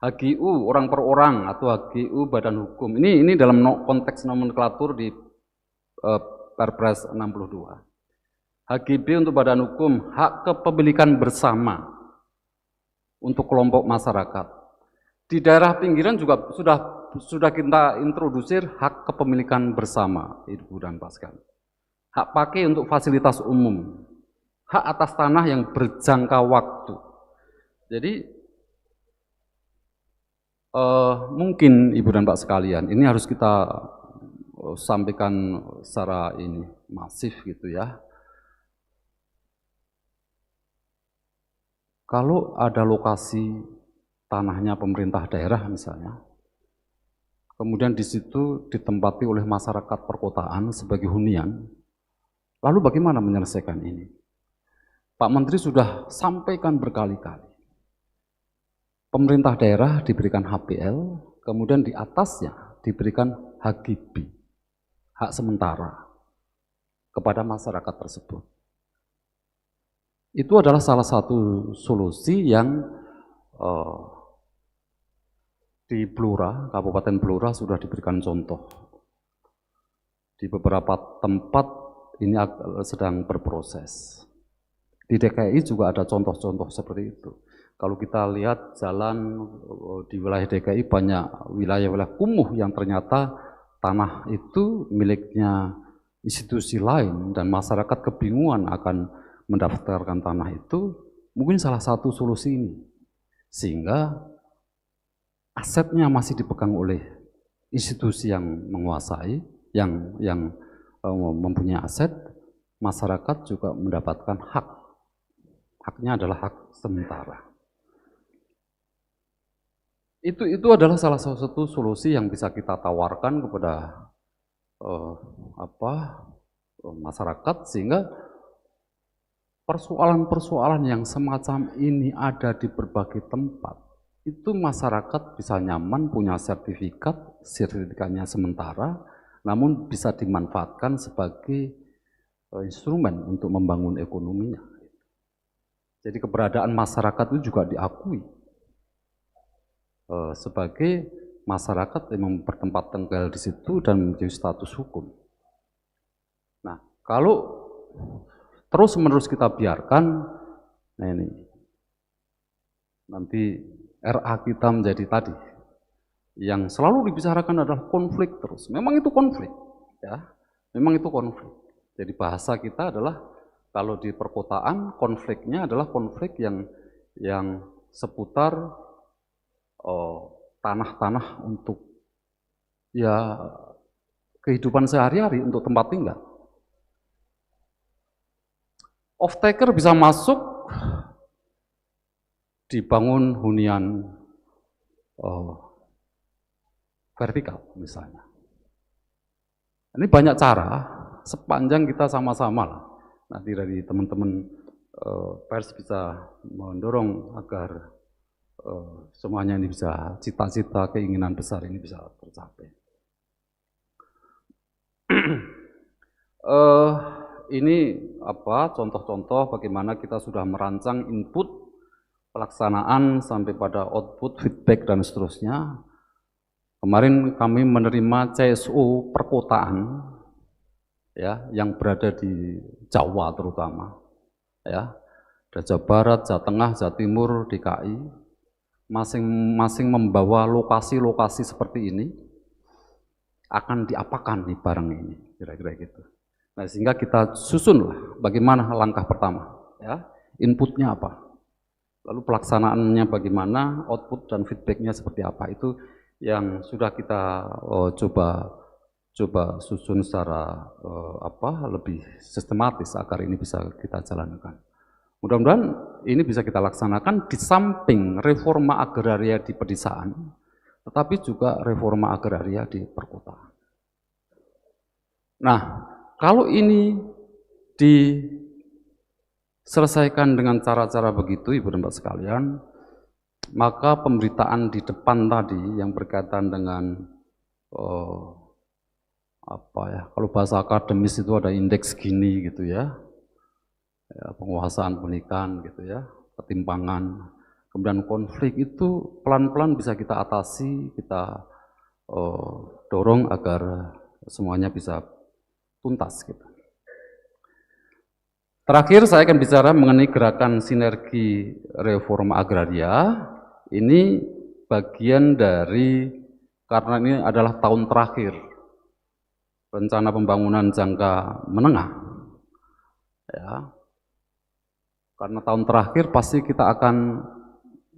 HGU orang per orang atau HGU badan hukum. Ini dalam konteks nomenklatur di Perpres 62. HGB untuk badan hukum, hak kepemilikan bersama untuk kelompok masyarakat. Di daerah pinggiran juga sudah kita introdusir hak kepemilikan bersama, Ibu dan Pak sekalian. Hak pakai untuk fasilitas umum, hak atas tanah yang berjangka waktu. Jadi mungkin Ibu dan Pak sekalian, ini harus kita sampaikan secara ini masif gitu ya. Kalau ada lokasi tanahnya pemerintah daerah misalnya, kemudian di situ ditempati oleh masyarakat perkotaan sebagai hunian, lalu bagaimana menyelesaikan ini? Pak Menteri sudah sampaikan berkali-kali. Pemerintah daerah diberikan HPL, kemudian di atasnya diberikan HGB, hak sementara, kepada masyarakat tersebut. Itu adalah salah satu solusi yang di Blora, Kabupaten Blora sudah diberikan contoh. Di beberapa tempat ini sedang berproses. Di DKI juga ada contoh-contoh seperti itu. Kalau kita lihat jalan di wilayah DKI banyak wilayah-wilayah kumuh yang ternyata tanah itu miliknya institusi lain dan masyarakat kebingungan akan mendaftarkan tanah itu, mungkin salah satu solusi ini. Sehingga asetnya masih dipegang oleh institusi yang menguasai, yang mempunyai aset, masyarakat juga mendapatkan hak. Haknya adalah hak sementara. Itu adalah salah satu solusi yang bisa kita tawarkan kepada masyarakat sehingga persoalan-persoalan yang semacam ini ada di berbagai tempat. Itu masyarakat bisa nyaman punya sertifikatnya sementara, namun bisa dimanfaatkan sebagai instrumen untuk membangun ekonominya. Jadi keberadaan masyarakat itu juga diakui sebagai masyarakat yang bertempat tinggal di situ dan menjadi status hukum. Nah, kalau terus-menerus kita biarkan, nah ini nanti RA kita menjadi tadi yang selalu dibicarakan adalah konflik terus. Memang itu konflik, ya. Memang itu konflik. Jadi bahasa kita adalah kalau di perkotaan konfliknya adalah konflik yang seputar tanah-tanah untuk ya kehidupan sehari-hari, untuk tempat tinggal. Off-taker bisa masuk dibangun hunian vertikal misalnya. Ini banyak cara, sepanjang kita sama-sama lah. Nanti dari teman-teman pers bisa mendorong agar semuanya ini bisa, cita-cita, keinginan besar ini bisa tercapai. Ini apa contoh-contoh bagaimana kita sudah merancang input, pelaksanaan sampai pada output, feedback dan seterusnya. Kemarin kami menerima CSO perkotaan, ya, yang berada di Jawa terutama, ya, ada Jawa Barat, Jawa Tengah, Jawa Timur, DKI, masing-masing membawa lokasi-lokasi seperti ini, akan diapakan nih barang ini, kira-kira gitu. Nah, sehingga kita susunlah bagaimana langkah pertama, ya, inputnya apa, lalu pelaksanaannya bagaimana, output dan feedbacknya seperti apa, itu yang sudah kita coba susun secara lebih sistematis agar ini bisa kita jalankan. Mudah-mudahan ini bisa kita laksanakan di samping reforma agraria di pedesaan, tetapi juga reforma agraria di perkotaan. Nah, kalau ini diselesaikan dengan cara-cara begitu, Ibu dan Bapak sekalian, maka pemberitaan di depan tadi yang berkaitan dengan kalau bahasa akademis itu ada indeks gini gitu ya, penguasaan pernikahan gitu ya, ketimpangan, kemudian konflik itu pelan-pelan bisa kita atasi, kita dorong agar semuanya bisa tuntas gitu. Terakhir saya akan bicara mengenai gerakan sinergi reforma agraria. Ini bagian dari, karena ini adalah tahun terakhir rencana pembangunan jangka menengah, ya. Karena tahun terakhir pasti kita akan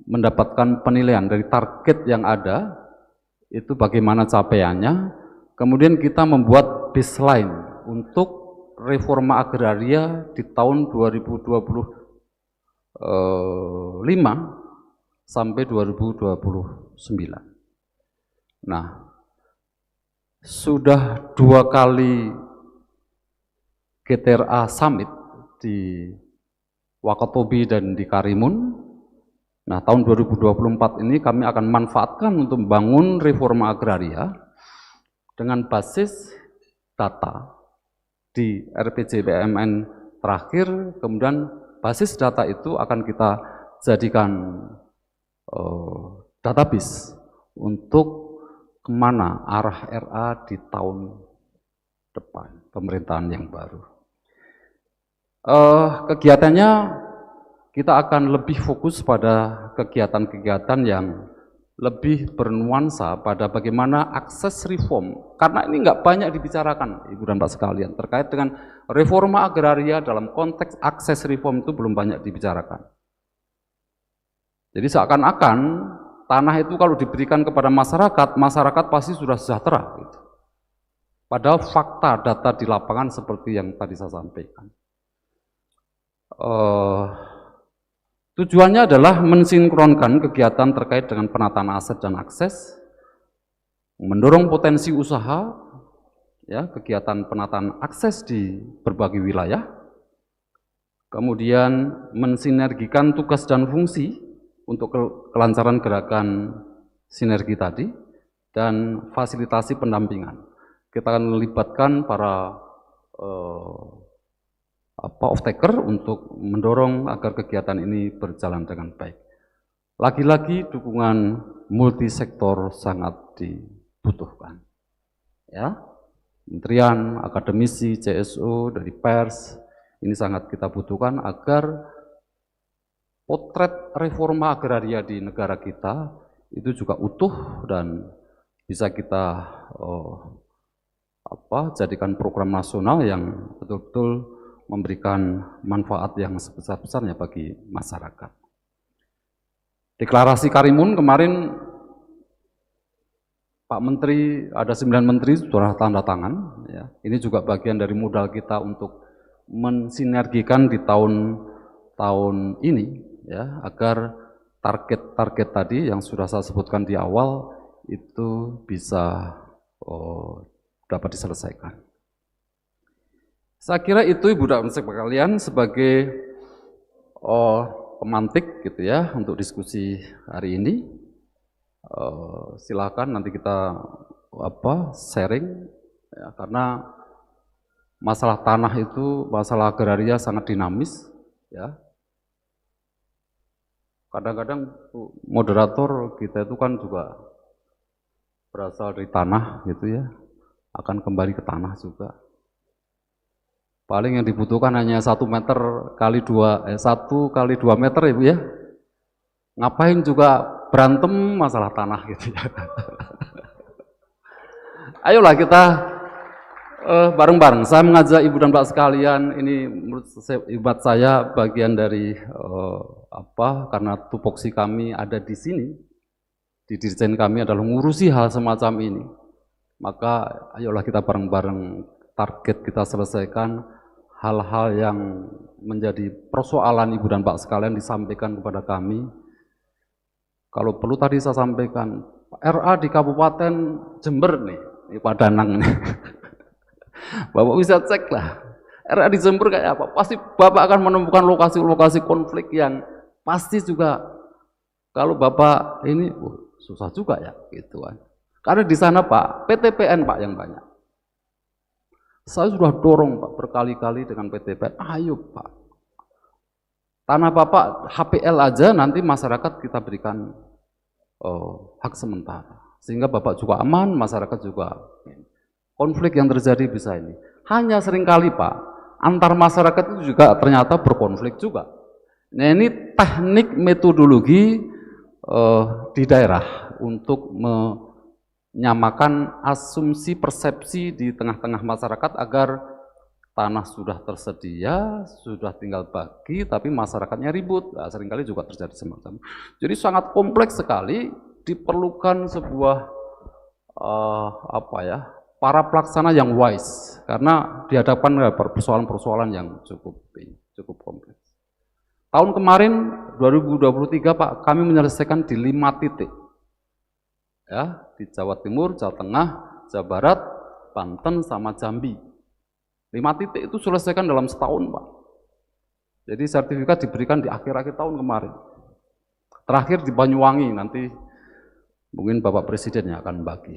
mendapatkan penilaian dari target yang ada, itu bagaimana capaiannya, kemudian kita membuat baseline untuk reforma agraria di tahun 2025 sampai 2029. Nah, sudah 2 kali GTRA Summit di Wakatobi dan di Karimun. Nah, tahun 2024 ini kami akan manfaatkan untuk membangun reforma agraria dengan basis data di RPJMN terakhir, kemudian basis data itu akan kita jadikan database untuk kemana arah RA di tahun depan, pemerintahan yang baru. Kegiatannya kita akan lebih fokus pada kegiatan-kegiatan yang lebih bernuansa pada bagaimana akses reform, karena ini nggak banyak dibicarakan, Ibu dan Pak sekalian, terkait dengan reforma agraria dalam konteks akses reform itu belum banyak dibicarakan. Jadi seakan-akan tanah itu kalau diberikan kepada masyarakat, masyarakat pasti sudah sejahtera. Gitu. Padahal fakta data di lapangan seperti yang tadi saya sampaikan. Tujuannya adalah mensinkronkan kegiatan terkait dengan penataan aset dan akses, mendorong potensi usaha, ya, kegiatan penataan akses di berbagai wilayah, kemudian mensinergikan tugas dan fungsi untuk kelancaran gerakan sinergi tadi, dan fasilitasi pendampingan. Kita akan melibatkan para off-taker untuk mendorong agar kegiatan ini berjalan dengan baik. Lagi-lagi dukungan multisektor sangat dibutuhkan. Ya, kementerian, akademisi, CSO, dari pers, ini sangat kita butuhkan agar potret reforma agraria di negara kita itu juga utuh dan bisa kita jadikan program nasional yang betul-betul memberikan manfaat yang sebesar-besarnya bagi masyarakat. Deklarasi Karimun kemarin Pak Menteri, ada 9 menteri sudah tanda tangan. Ya. Ini juga bagian dari modal kita untuk mensinergikan di tahun ini, ya, agar target-target tadi yang sudah saya sebutkan di awal itu bisa dapat diselesaikan. Saya kira itu Ibu dan Bapak sekalian sebagai pemantik gitu ya untuk diskusi hari ini. Silakan nanti kita sharing ya, karena masalah tanah itu, masalah agraria sangat dinamis ya. Kadang-kadang moderator kita itu kan juga berasal dari tanah gitu ya, akan kembali ke tanah juga. Paling yang dibutuhkan hanya 1 meter kali 2 meter Ibu ya. Ngapain juga berantem masalah tanah gitu ya. Ayolah kita bareng-bareng. Saya mengajak Ibu dan Bapak sekalian, ini menurut saya bagian dari karena tupoksi kami ada di sini, di dirjen kami adalah mengurusi hal semacam ini. Maka ayolah kita bareng-bareng target kita selesaikan hal-hal yang menjadi persoalan Ibu dan Bapak sekalian disampaikan kepada kami. Kalau perlu tadi saya sampaikan, RA di Kabupaten Jember nih, di Padanang nih. Bapak bisa cek lah, RA di Jember kayak apa. Pasti Bapak akan menemukan lokasi-lokasi konflik yang pasti juga kalau Bapak ini susah juga ya gitu kan. Karena di sana Pak, PTPN Pak yang banyak. Saya sudah dorong Pak berkali-kali dengan PTPN, ayo Pak. Tanah Bapak HPL aja nanti masyarakat kita berikan hak sementara. Sehingga Bapak juga aman, masyarakat juga konflik yang terjadi bisa ini. Hanya seringkali Pak, antar masyarakat itu juga ternyata berkonflik juga. Nah ini teknik metodologi di daerah untuk menyamakan asumsi persepsi di tengah-tengah masyarakat agar tanah sudah tersedia, sudah tinggal bagi, tapi masyarakatnya ribut. Nah, seringkali juga terjadi semacam. Jadi sangat kompleks sekali, diperlukan sebuah para pelaksana yang wise, karena dihadapkan persoalan-persoalan yang cukup kompleks. Tahun kemarin 2023 Pak, kami menyelesaikan di 5 titik, ya, di Jawa Timur, Jawa Tengah, Jawa Barat, Banten, sama Jambi. 5 titik itu selesaikan dalam setahun Pak. Jadi sertifikat diberikan di akhir-akhir tahun kemarin. Terakhir di Banyuwangi, nanti mungkin Bapak Presiden yang akan bagi.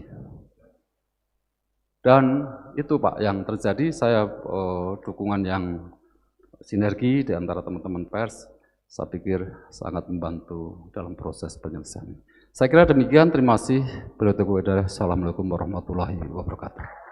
Dan itu Pak yang terjadi, saya dukungan yang sinergi di antara teman-teman pers, saya pikir sangat membantu dalam proses penyelesaian. Saya kira demikian, terima kasih. Assalamualaikum warahmatullahi wabarakatuh.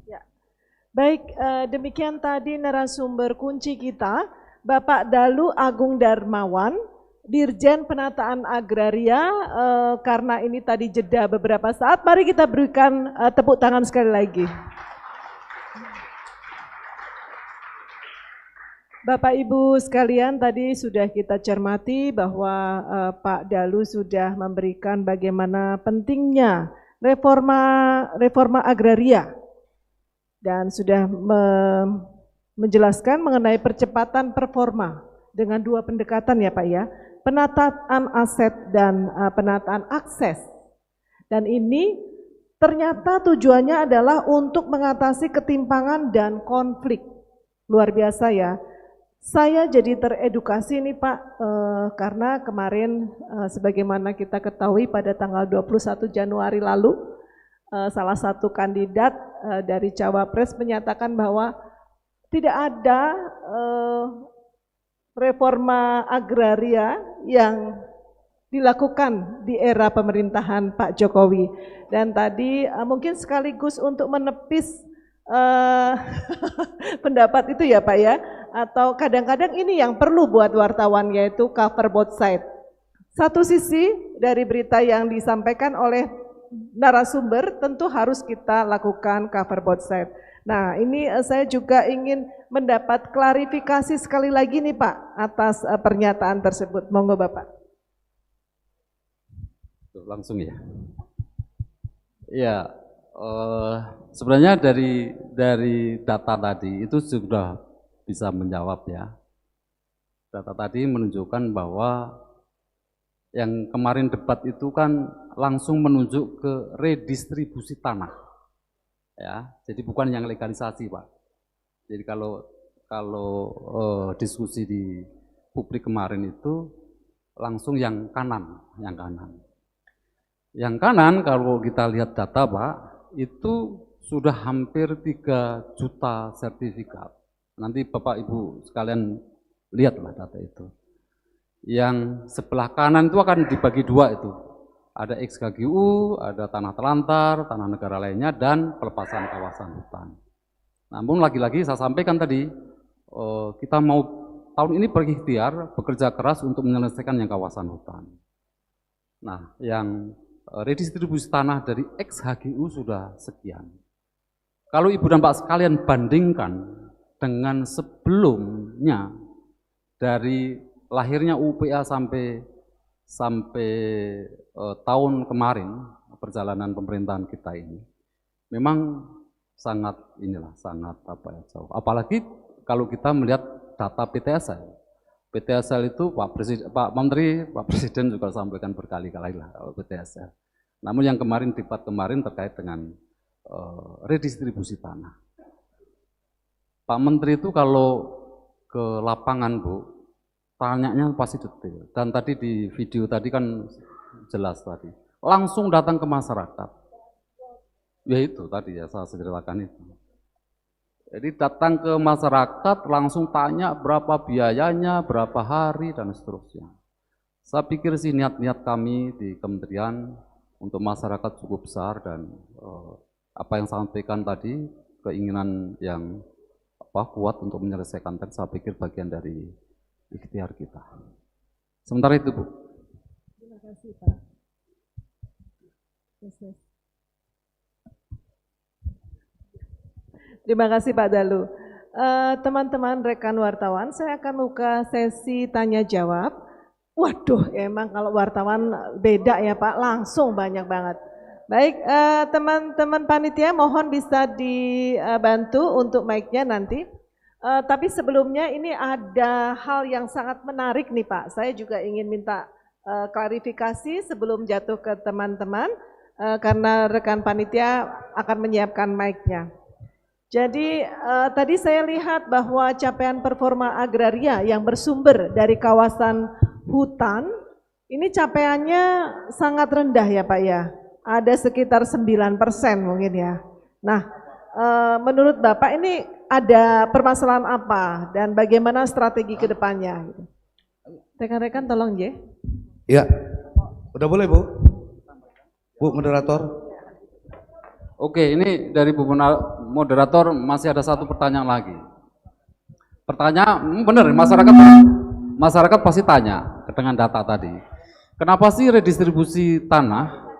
Ya. Baik, demikian tadi narasumber kunci kita, Bapak Dalu Agung Darmawan, Dirjen Penataan Agraria. Karena ini tadi jeda beberapa saat, mari kita berikan tepuk tangan sekali lagi. Bapak Ibu sekalian, tadi sudah kita cermati bahwa Pak Dalu sudah memberikan bagaimana pentingnya reforma agraria dan sudah menjelaskan mengenai percepatan performa dengan dua pendekatan ya Pak ya, penataan aset dan penataan akses. Dan ini ternyata tujuannya adalah untuk mengatasi ketimpangan dan konflik. Luar biasa ya. Saya jadi teredukasi nih Pak, karena kemarin sebagaimana kita ketahui pada tanggal 21 Januari lalu, salah satu kandidat dari Cawapres menyatakan bahwa tidak ada reforma agraria yang dilakukan di era pemerintahan Pak Jokowi. Dan tadi mungkin sekaligus untuk menepis pendapat itu ya Pak ya, atau kadang-kadang ini yang perlu buat wartawan, yaitu cover both side. Satu sisi dari berita yang disampaikan oleh narasumber tentu harus kita lakukan cover both side. Nah ini saya juga ingin mendapat klarifikasi sekali lagi nih Pak atas pernyataan tersebut. Monggo Bapak. Langsung ya. Ya, sebenarnya dari data tadi itu sudah bisa menjawab ya. Data tadi menunjukkan bahwa yang kemarin debat itu kan langsung menunjuk ke redistribusi tanah. Ya, jadi bukan yang legalisasi, Pak. Jadi kalau diskusi di publik kemarin itu langsung yang kanan, yang kanan. Yang kanan kalau kita lihat data Pak, itu sudah hampir 3 juta sertifikat. Nanti Bapak Ibu sekalian lihatlah data itu. Yang sebelah kanan itu akan dibagi dua itu. Ada XKGU, ada tanah telantar, tanah negara lainnya, dan pelepasan kawasan hutan. Namun lagi-lagi saya sampaikan tadi, kita mau tahun ini berikhtiar, bekerja keras untuk menyelesaikan yang kawasan hutan. Nah, yang redistribusi tanah dari XHGU sudah sekian. Kalau Ibu dan Pak sekalian bandingkan dengan sebelumnya, dari lahirnya UPA sampai tahun kemarin perjalanan pemerintahan kita ini, memang sangat jauh. Apalagi kalau kita melihat data PTSL. PTSL itu Pak Menteri, Pak Presiden juga sampaikan berkali-kali lah PTSL. Namun yang debat kemarin terkait dengan redistribusi tanah. Pak Menteri itu kalau ke lapangan Bu, tanyanya pasti detail. Dan tadi di video tadi kan jelas tadi, langsung datang ke masyarakat. Ya itu tadi ya saya ceritakan itu. Jadi datang ke masyarakat, langsung tanya berapa biayanya, berapa hari, dan seterusnya. Saya pikir sih niat-niat kami di kementerian untuk masyarakat cukup besar, dan apa yang saya sampaikan tadi, keinginan yang kuat untuk menyelesaikan tadi, saya pikir bagian dari ikhtiar kita. Sementara itu Bu. Terima kasih Pak. Terima kasih Pak Dalu. Teman-teman rekan wartawan, saya akan buka sesi tanya jawab. Waduh, emang kalau wartawan beda ya Pak, langsung banyak banget. Baik, teman-teman panitia mohon bisa dibantu untuk mic-nya nanti. Tapi sebelumnya ini ada hal yang sangat menarik nih Pak. Saya juga ingin minta klarifikasi sebelum jatuh ke teman-teman, karena rekan panitia akan menyiapkan mic-nya. Jadi tadi saya lihat bahwa capaian performa agraria yang bersumber dari kawasan hutan, ini capaiannya sangat rendah ya Pak ya. Ada sekitar 9% mungkin ya. Nah, menurut Bapak ini ada permasalahan apa dan bagaimana strategi ke depannya? Rekan-rekan tolong ya. Ya, udah boleh Bu? Bu moderator. Oke, ini dari Bu moderator masih ada satu pertanyaan lagi. Pertanyaan benar, masyarakat pasti tanya dengan data tadi. Kenapa sih redistribusi tanah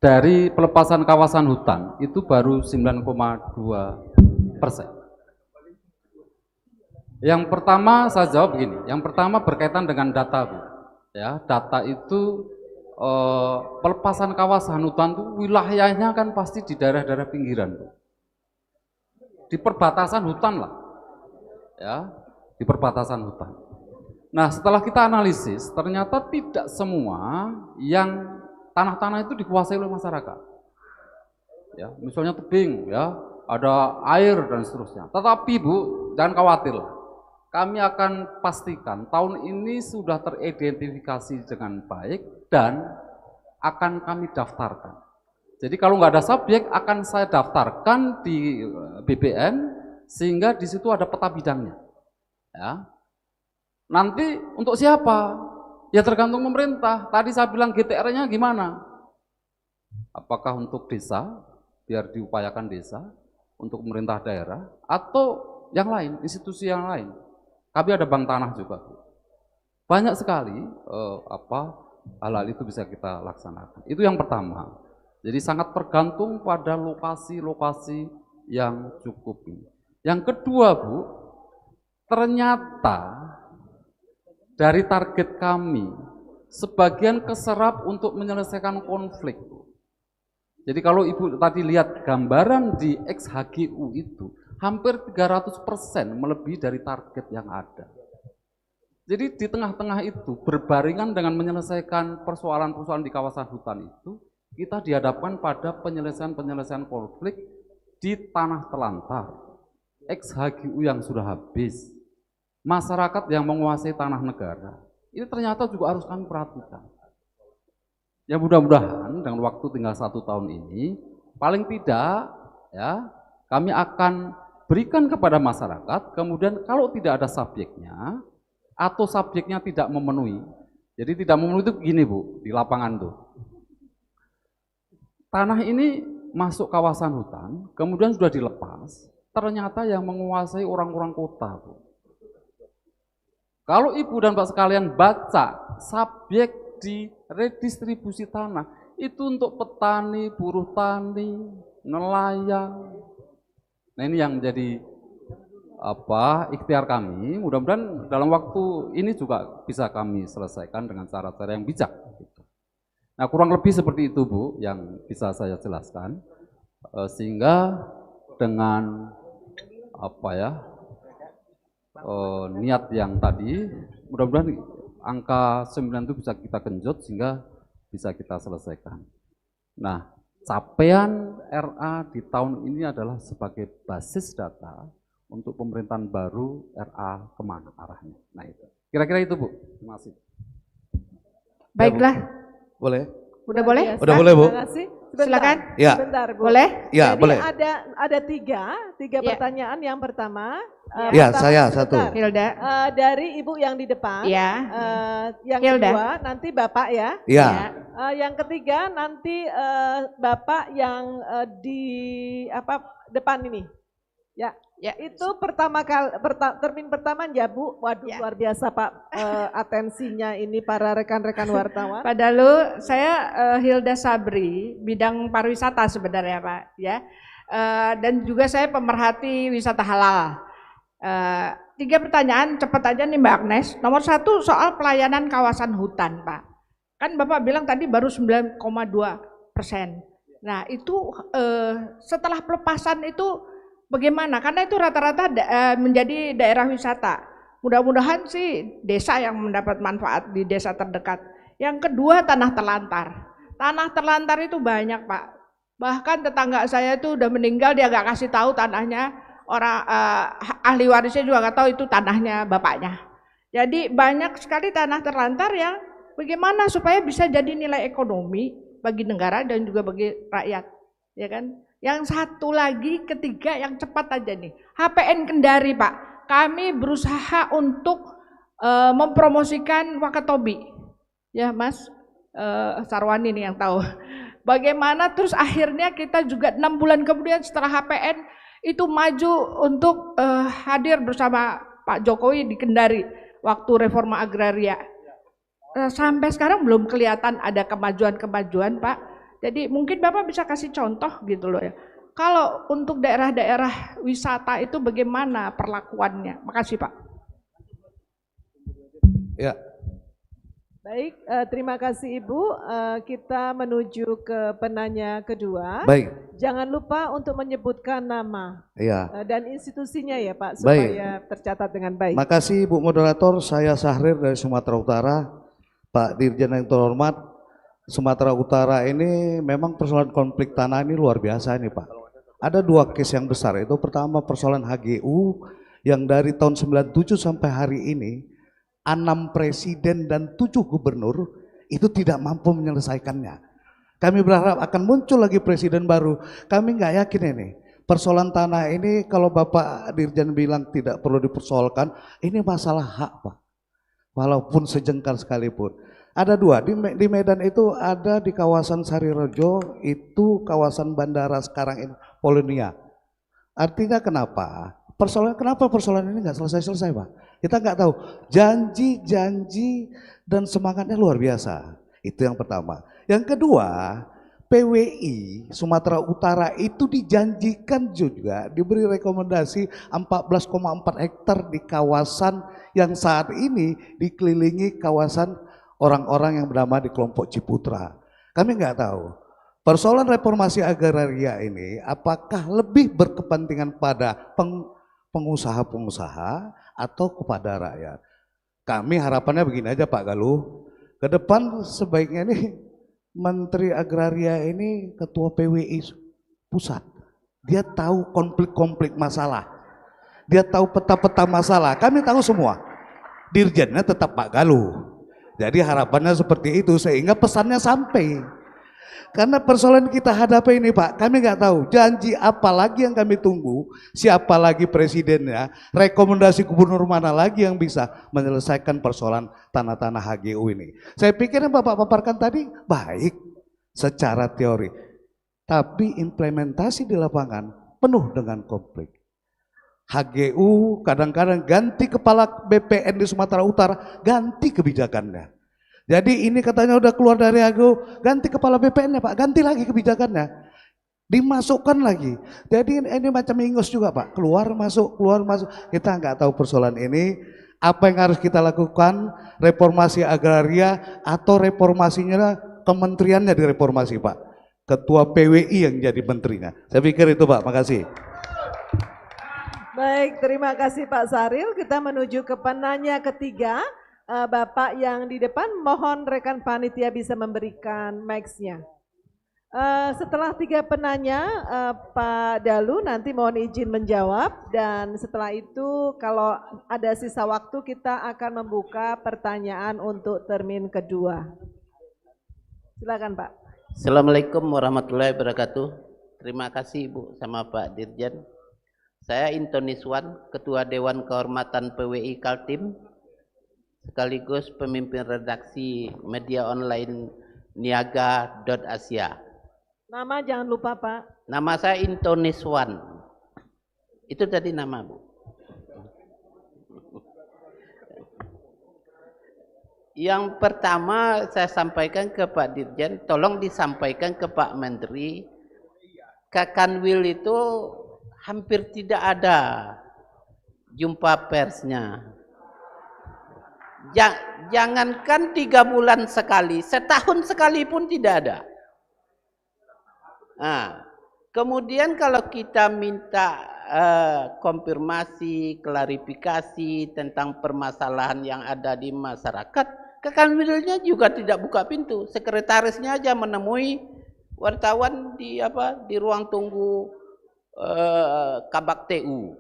dari pelepasan kawasan hutan itu baru 9,2%? Yang pertama saya jawab begini, yang pertama berkaitan dengan data Bu. Ya, data itu pelepasan kawasan hutan itu wilayahnya kan pasti di daerah-daerah pinggiran, di perbatasan hutan lah, ya, di perbatasan hutan. Nah, setelah kita analisis, ternyata tidak semua yang tanah-tanah itu dikuasai oleh masyarakat. Ya, misalnya tebing, ya, ada air dan seterusnya. Tetapi Bu, jangan khawatir. Kami akan pastikan tahun ini sudah teridentifikasi dengan baik dan akan kami daftarkan. Jadi kalau nggak ada subjek akan saya daftarkan di BBN sehingga di situ ada peta bidangnya. Ya. Nanti untuk siapa? Ya tergantung pemerintah. Tadi saya bilang GTR-nya gimana? Apakah untuk desa, biar diupayakan desa, untuk pemerintah daerah, atau yang lain, institusi yang lain? Kami ada bank tanah juga. Banyak sekali hal-hal itu bisa kita laksanakan. Itu yang pertama. Jadi sangat tergantung pada lokasi-lokasi yang cukup ini. Yang kedua, Bu, ternyata dari target kami, sebagian keserap untuk menyelesaikan konflik. Jadi kalau Ibu tadi lihat gambaran di XHGU itu, hampir 300% melebihi dari target yang ada. Jadi di tengah-tengah itu, berbaringan dengan menyelesaikan persoalan-persoalan di kawasan hutan itu, kita dihadapkan pada penyelesaian-penyelesaian konflik di tanah telantar, XHGU yang sudah habis, masyarakat yang menguasai tanah negara. Ini ternyata juga harus kami perhatikan. Ya mudah-mudahan dengan waktu tinggal 1 tahun ini, paling tidak ya kami akan berikan kepada masyarakat, kemudian kalau tidak ada subjeknya, atau subjeknya tidak memenuhi, jadi tidak memenuhi itu begini Bu, di lapangan tuh. Tanah ini masuk kawasan hutan, kemudian sudah dilepas, ternyata yang menguasai orang-orang kota Bu. Kalau Ibu dan Pak sekalian baca subjek di redistribusi tanah, itu untuk petani, buruh tani, nelayan. Nah ini yang menjadi ikhtiar kami, mudah-mudahan dalam waktu ini juga bisa kami selesaikan dengan cara-cara yang bijak. Nah kurang lebih seperti itu Bu, yang bisa saya jelaskan, sehingga dengan niat yang tadi, mudah-mudahan angka 9 itu bisa kita genjot sehingga bisa kita selesaikan. Nah, capaian RA di tahun ini adalah sebagai basis data untuk pemerintahan baru RA kemana arahnya. Nah itu, kira-kira itu Bu. Terima kasih. Baiklah. Boleh? Udah boleh? Udah boleh Bu? Terima kasih. Sebentar, Silakan. Ya. Sebentar, Bu. Boleh? Ya, Jadi boleh. ada tiga Ya. pertanyaan. Yang pertama, Ya, pertama, saya sebentar. satu. Hilda. Dari Ibu yang di depan. Ya. Yang Hilda. kedua nanti Bapak ya. Ya. Yang ketiga nanti Bapak yang di depan ini. Ya. Ya. Itu termin pertama ya Bu. Waduh Ya. luar biasa Pak atensinya ini para rekan-rekan wartawan. Pak Dalu, saya Hilda Sabri, bidang pariwisata sebenarnya Pak, ya. Dan juga saya pemerhati wisata halal. 3 pertanyaan, cepat aja nih Mbak Agnes. Nomor 1 soal pelayanan kawasan hutan Pak. Kan Bapak bilang tadi baru 9,2%. Nah itu setelah pelepasan itu bagaimana? Karena itu rata-rata menjadi daerah wisata. Mudah-mudahan sih desa yang mendapat manfaat di desa terdekat. Yang kedua tanah terlantar. Tanah terlantar itu banyak Pak. Bahkan tetangga saya itu udah meninggal, dia gak kasih tahu tanahnya. Orang ahli warisnya juga gak tahu itu tanahnya bapaknya. Jadi banyak sekali tanah terlantar yang bagaimana supaya bisa jadi nilai ekonomi bagi negara dan juga bagi rakyat, ya kan? Yang satu lagi, ketiga yang cepat aja nih, HPN Kendari Pak. Kami berusaha untuk mempromosikan Wakatobi, ya Mas Sarwani nih yang tahu. Bagaimana terus akhirnya kita juga 6 bulan kemudian setelah HPN itu maju untuk hadir bersama Pak Jokowi di Kendari waktu reforma agraria. Sampai sekarang belum kelihatan ada kemajuan-kemajuan Pak. Jadi mungkin Bapak bisa kasih contoh gitu loh ya. Kalau untuk daerah-daerah wisata itu bagaimana perlakuannya? Makasih Pak. Ya. Baik, terima kasih Ibu. Kita menuju ke penanya kedua. Baik. Jangan lupa untuk menyebutkan nama Iya. dan institusinya ya Pak, Baik. supaya tercatat dengan baik. Makasih Bu Moderator, saya Syahrir dari Sumatera Utara. Pak Dirjen yang terhormat, Sumatera Utara ini memang persoalan konflik tanah ini luar biasa ini Pak. Ada dua case yang besar, itu pertama persoalan HGU yang dari tahun 97 sampai hari ini 6 presiden dan 7 gubernur itu tidak mampu menyelesaikannya. Kami berharap akan muncul lagi presiden baru. Kami nggak yakin ini. Persoalan tanah ini kalau Bapak Dirjen bilang tidak perlu dipersoalkan, ini masalah hak Pak. Walaupun sejengkal sekalipun. Ada dua, di Medan itu ada di kawasan Sarirejo, itu kawasan bandara sekarang ini, Polonia. Artinya kenapa? Kenapa persoalan ini nggak selesai-selesai Pak? Kita nggak tahu, janji-janji dan semangatnya luar biasa. Itu yang pertama. Yang kedua, PWI Sumatera Utara itu dijanjikan juga diberi rekomendasi 14,4 hektar di kawasan yang saat ini dikelilingi kawasan orang-orang yang bernama di kelompok Ciputra. Kami nggak tahu persoalan reformasi agraria ini apakah lebih berkepentingan pada pengusaha-pengusaha atau kepada rakyat. Kami harapannya begini aja Pak Galuh, ke depan sebaiknya nih Menteri Agraria ini ketua PWI pusat. Dia tahu konflik-konflik masalah. Dia tahu peta-peta masalah. Kami tahu semua. Dirjennya tetap Pak Galuh. Jadi harapannya seperti itu sehingga pesannya sampai. Karena persoalan kita hadapi ini Pak, kami nggak tahu janji apa lagi yang kami tunggu, siapa lagi presidennya, rekomendasi gubernur mana lagi yang bisa menyelesaikan persoalan tanah-tanah HGU ini. Saya pikir yang Bapak paparkan tadi baik secara teori, tapi implementasi di lapangan penuh dengan konflik. HGU kadang-kadang ganti kepala BPN di Sumatera Utara, ganti kebijakannya. Jadi ini katanya udah keluar dari HGU, ganti kepala BPN-nya Pak, ganti lagi kebijakannya. Dimasukkan lagi. Jadi ini macam ingus juga Pak, keluar masuk. Kita nggak tahu persoalan ini, apa yang harus kita lakukan, reformasi agraria atau reformasinya kementeriannya direformasi Pak. Ketua PWI yang jadi menterinya. Saya pikir itu Pak, makasih. Baik, terima kasih Pak Saril. Kita menuju ke penanya ketiga. Bapak yang di depan, mohon rekan panitia bisa memberikan mic-nya. Setelah 3 penanya, Pak Dalu nanti mohon izin menjawab, dan setelah itu kalau ada sisa waktu kita akan membuka pertanyaan untuk termin kedua. Silakan Pak. Assalamualaikum warahmatullahi wabarakatuh. Terima kasih Ibu sama Pak Dirjen. Saya Intoniswan, Ketua Dewan Kehormatan PWI Kaltim, sekaligus pemimpin redaksi media online niaga.asia. Nama jangan lupa Pak. Nama saya Intoniswan. Itu tadi nama Bu. Yang pertama saya sampaikan ke Pak Dirjen, tolong disampaikan ke Pak Menteri, Kakanwil itu hampir tidak ada jumpa persnya. Jangankan 3 bulan sekali, setahun sekali pun tidak ada. Nah, kemudian kalau kita minta konfirmasi, klarifikasi tentang permasalahan yang ada di masyarakat, Kakanwilnya juga tidak buka pintu. Sekretarisnya aja menemui wartawan di ruang tunggu Kabak TU.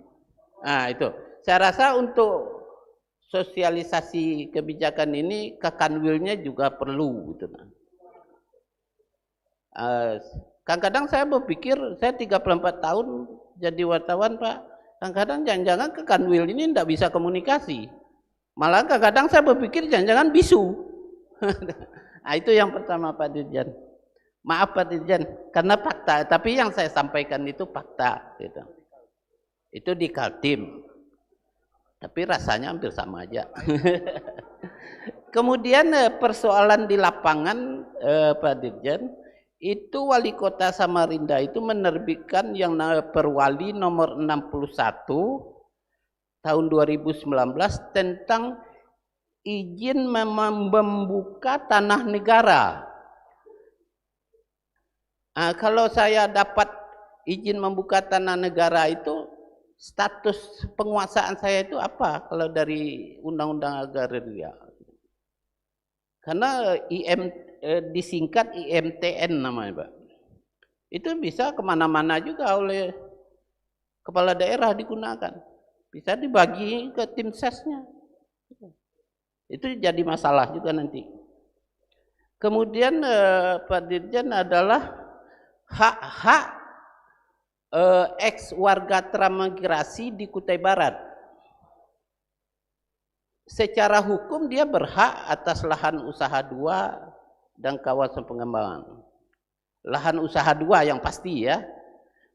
Nah, itu. Saya rasa untuk sosialisasi kebijakan ini Kakanwilnya juga perlu gitu. Kadang-kadang saya berpikir, saya 34 tahun jadi wartawan Pak, kadang-kadang jangan-jangan Kakanwil ini tidak bisa komunikasi. Malah kadang-kadang saya berpikir jangan-jangan bisu. Nah, itu yang pertama Pak Dirjen. Maaf Pak Dirjen, karena fakta, tapi yang saya sampaikan itu fakta gitu. Itu di Kaltim. Tapi rasanya hampir sama aja. Kemudian persoalan di lapangan Pak Dirjen, itu Wali Kota Samarinda itu menerbitkan yang Perwali nomor 61 tahun 2019 tentang izin membuka tanah negara. Nah, kalau saya dapat izin membuka tanah negara itu, status penguasaan saya itu apa kalau dari Undang-Undang Agraria? Karena disingkat IMTN namanya, Pak. Itu bisa kemana-mana juga oleh kepala daerah digunakan. Bisa dibagi ke tim sesnya. Itu jadi masalah juga nanti. Kemudian Pak Dirjen adalah hak-hak ex warga transmigrasi di Kutai Barat. Secara hukum dia berhak atas lahan usaha 2 dan kawasan pengembangan. Lahan usaha 2 yang pasti ya.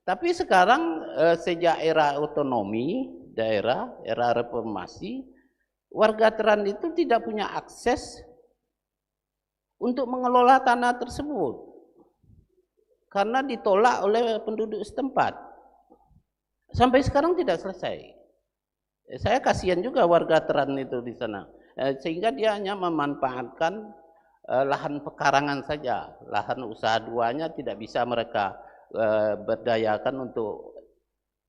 Tapi sekarang sejak era otonomi daerah, era reformasi, warga trans itu tidak punya akses untuk mengelola tanah tersebut karena ditolak oleh penduduk setempat. Sampai sekarang tidak selesai. Saya kasihan juga warga trans itu di sana, sehingga dia hanya memanfaatkan lahan pekarangan saja, lahan usaha 2-nya tidak bisa mereka berdayakan untuk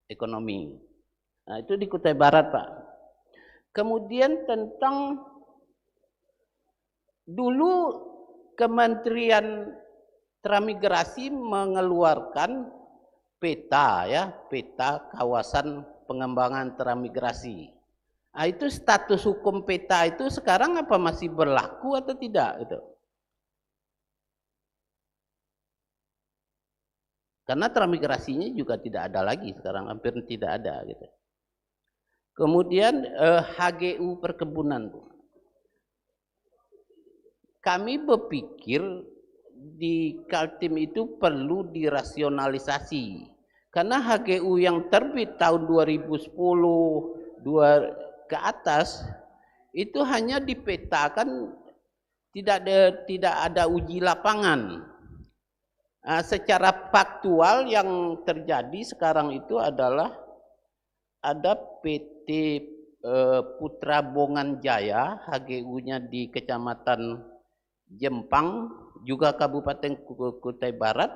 ekonomi. Nah, itu di Kutai Barat, Pak. Kemudian tentang dulu Kementerian Transmigrasi mengeluarkan peta ya, peta kawasan pengembangan transmigrasi. Nah, itu status hukum peta itu sekarang apa masih berlaku atau tidak gitu? Karena transmigrasinya juga tidak ada lagi sekarang, hampir tidak ada gitu. Kemudian HGU perkebunan. Kami berpikir di Kaltim itu perlu dirasionalisasi. Karena HGU yang terbit tahun 2010 ke atas itu hanya dipetakan, tidak ada uji lapangan. Secara faktual yang terjadi sekarang itu adalah ada PT Putra Bongan Jaya, HGU-nya di Kecamatan Jempang, juga Kabupaten Kutai Barat,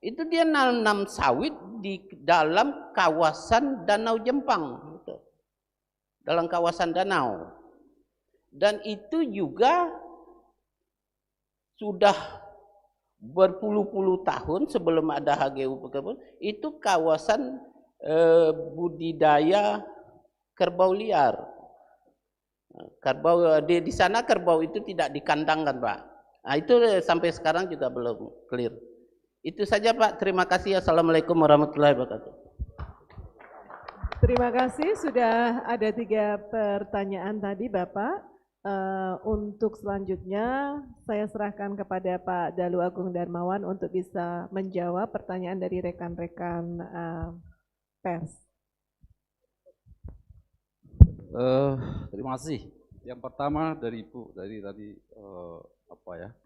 itu dia nanam sawit di dalam kawasan Danau Jempang, dalam kawasan danau. Dan itu juga sudah berpuluh-puluh tahun sebelum ada HGU perkebunan, itu kawasan budidaya kerbau liar. Kerbau di sana kerbau itu tidak dikandangkan, Pak. Nah, itu sampai sekarang juga belum clear. Itu saja, Pak. Terima kasih. Assalamualaikum warahmatullahi wabarakatuh. Terima kasih, sudah ada 3 pertanyaan tadi Bapak. Untuk selanjutnya saya serahkan kepada Pak Dalu Agung Darmawan untuk bisa menjawab pertanyaan dari rekan-rekan pers. Terima kasih. Yang pertama dari Ibu, dari tadi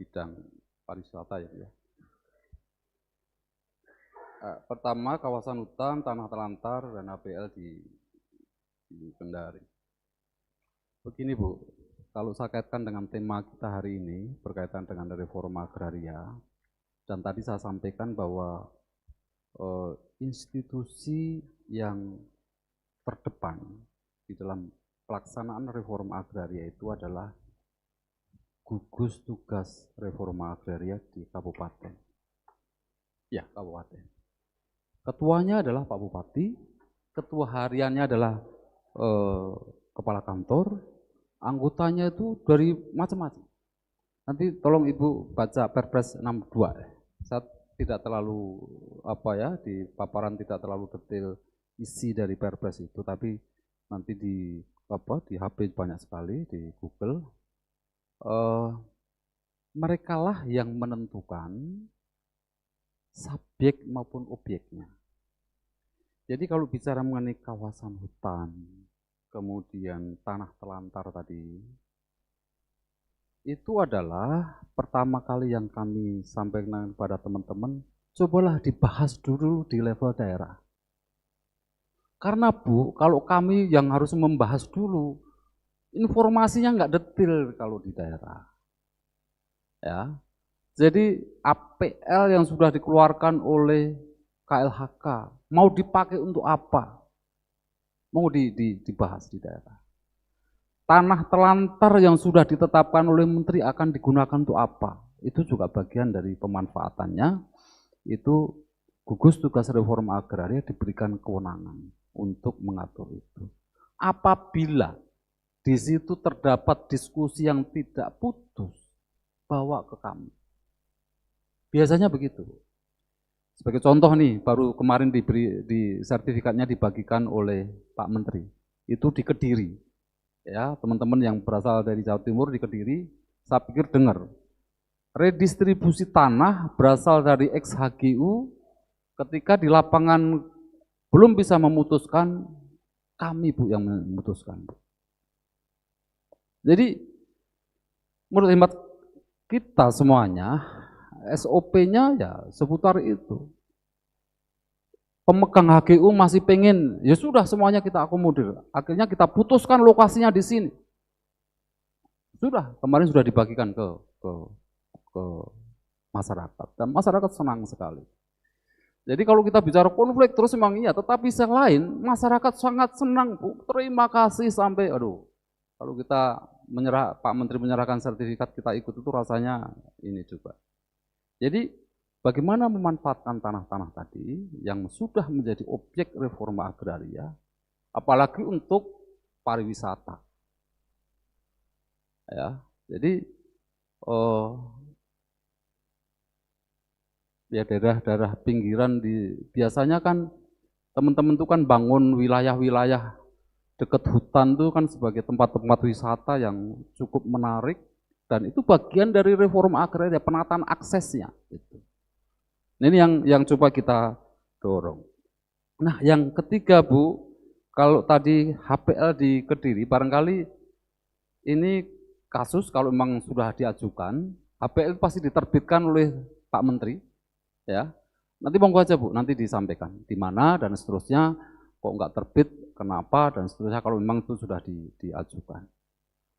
bidang pariwisata ya. Pertama, kawasan hutan, tanah telantar, dan APL di Kendari. Begini Bu, kalau saya kaitkan dengan tema kita hari ini berkaitan dengan reforma agraria, dan tadi saya sampaikan bahwa institusi yang terdepan di dalam pelaksanaan reforma agraria itu adalah gugus tugas reforma agraria di kabupaten. Ya, kabupaten. Ketuanya adalah Pak Bupati, ketua hariannya adalah kepala kantor, anggotanya itu dari macam-macam. Nanti tolong Ibu baca Perpres 62. Saya tidak terlalu di paparan tidak terlalu detail isi dari Perpres itu, tapi nanti di HP banyak sekali di Google. Merekalah yang menentukan subjek maupun objeknya. Jadi kalau bicara mengenai kawasan hutan, kemudian tanah telantar tadi, itu adalah pertama kali yang kami sampaikan kepada teman-teman, cobalah dibahas dulu di level daerah. Karena Bu, kalau kami yang harus membahas dulu, informasinya nggak detail kalau di daerah. Ya, jadi APL yang sudah dikeluarkan oleh KLHK mau dipakai untuk apa? Mau dibahas di daerah. Tanah telantar yang sudah ditetapkan oleh menteri akan digunakan untuk apa? Itu juga bagian dari pemanfaatannya. Itu gugus tugas reforma agraria diberikan kewenangan untuk mengatur itu. Apabila di situ terdapat diskusi yang tidak putus, bawa ke kami. Biasanya begitu. Sebagai contoh nih, baru kemarin di sertifikatnya dibagikan oleh Pak Menteri. Itu di Kediri. Ya, teman-teman yang berasal dari Jawa Timur di Kediri, saya pikir dengar. Redistribusi tanah berasal dari ex-HGU ketika di lapangan belum bisa memutuskan, kami Bu yang memutuskan. Jadi menurut hemat kita semuanya, SOP-nya ya seputar itu. Pemegang HGU masih pengen, ya sudah semuanya kita akomodir. Akhirnya kita putuskan lokasinya di sini. Sudah, kemarin sudah dibagikan ke masyarakat. Dan masyarakat senang sekali. Jadi kalau kita bicara konflik terus memang iya, tetapi yang lain, masyarakat sangat senang Bu. Terima kasih sampai, aduh, kalau kita Pak Menteri menyerahkan sertifikat kita ikut itu rasanya ini juga. Jadi bagaimana memanfaatkan tanah-tanah tadi yang sudah menjadi objek reforma agraria, apalagi untuk pariwisata. Ya, jadi ya daerah-daerah pinggiran biasanya kan teman-teman itu kan bangun wilayah-wilayah dekat hutan itu kan sebagai tempat-tempat wisata yang cukup menarik dan itu bagian dari reforma agraria, penataan aksesnya. Gitu. Ini yang coba kita dorong. Nah, yang ketiga Bu, kalau tadi HPL di Kediri, barangkali ini kasus kalau memang sudah diajukan, HPL pasti diterbitkan oleh Pak Menteri, ya. Nanti monggo aja Bu, nanti disampaikan di mana dan seterusnya, kok nggak terbit, kenapa dan seterusnya kalau memang itu sudah diajukan.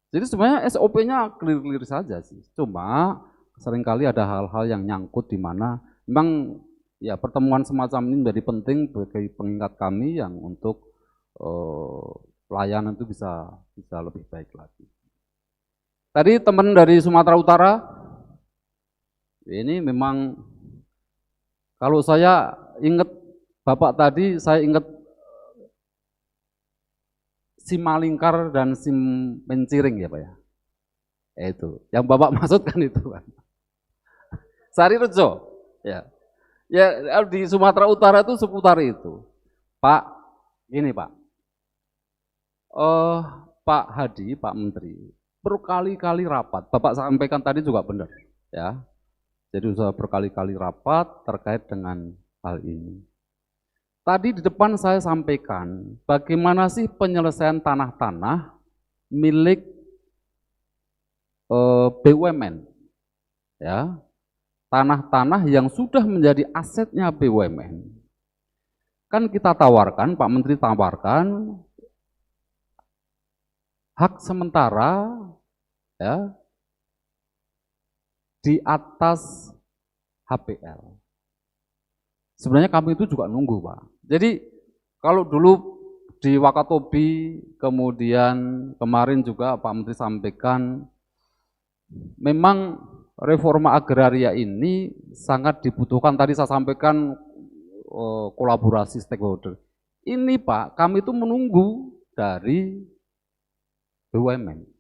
Jadi sebenarnya SOP-nya clear-clear saja sih. Cuma seringkali ada hal-hal yang nyangkut di mana memang ya pertemuan semacam ini menjadi penting bagi pengingat kami yang untuk pelayanan itu bisa lebih baik lagi. Tadi teman dari Sumatera Utara, ini memang kalau saya ingat Bapak tadi, saya ingat Simalingkar dan Menciring ya Pak ya. Itu, yang Bapak maksudkan itu kan. Sarirejo, ya. Ya di Sumatera Utara itu seputar itu. Pak, gini Pak. Pak Hadi, Pak Menteri, berkali-kali rapat. Bapak sampaikan tadi juga benar, ya. Jadi sudah berkali-kali rapat terkait dengan hal ini. Tadi di depan saya sampaikan bagaimana sih penyelesaian tanah-tanah milik BUMN, ya, tanah-tanah yang sudah menjadi asetnya BUMN. Kan kita tawarkan, Pak Menteri tawarkan hak sementara, ya, di atas HPL. Sebenarnya kami itu juga nunggu Pak. Jadi kalau dulu di Wakatobi, kemudian kemarin juga Pak Menteri sampaikan, memang reforma agraria ini sangat dibutuhkan. Tadi saya sampaikan kolaborasi stakeholder. Ini Pak, kami itu menunggu dari BUMN.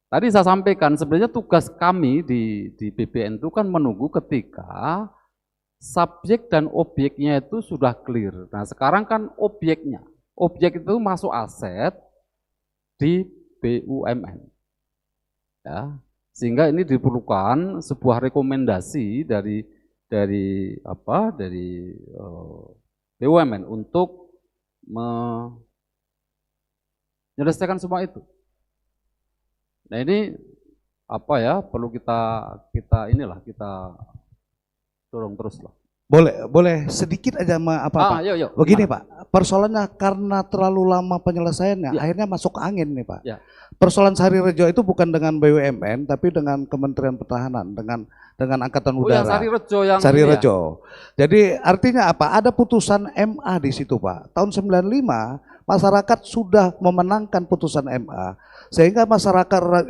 Tadi saya sampaikan sebenarnya tugas kami di BBN itu kan menunggu ketika subjek dan objeknya itu sudah clear. Nah sekarang kan objek itu masuk aset di BUMN, ya, sehingga ini diperlukan sebuah rekomendasi dari BUMN untuk menyelesaikan semua itu. Nah ini perlu kita dorong terus lah. Boleh sedikit aja Pak? Yuk, yuk. Begini Pak, persoalannya karena terlalu lama penyelesaiannya, Ya. akhirnya masuk angin nih Pak. Ya. Persoalan Sarirejo itu bukan dengan BUMN, tapi dengan Kementerian Pertahanan, dengan Angkatan Udara. Yang Sarirejo yang Sarirejo. Jadi artinya apa? Ada putusan MA di situ Pak. Tahun 95 masyarakat sudah memenangkan putusan MA, sehingga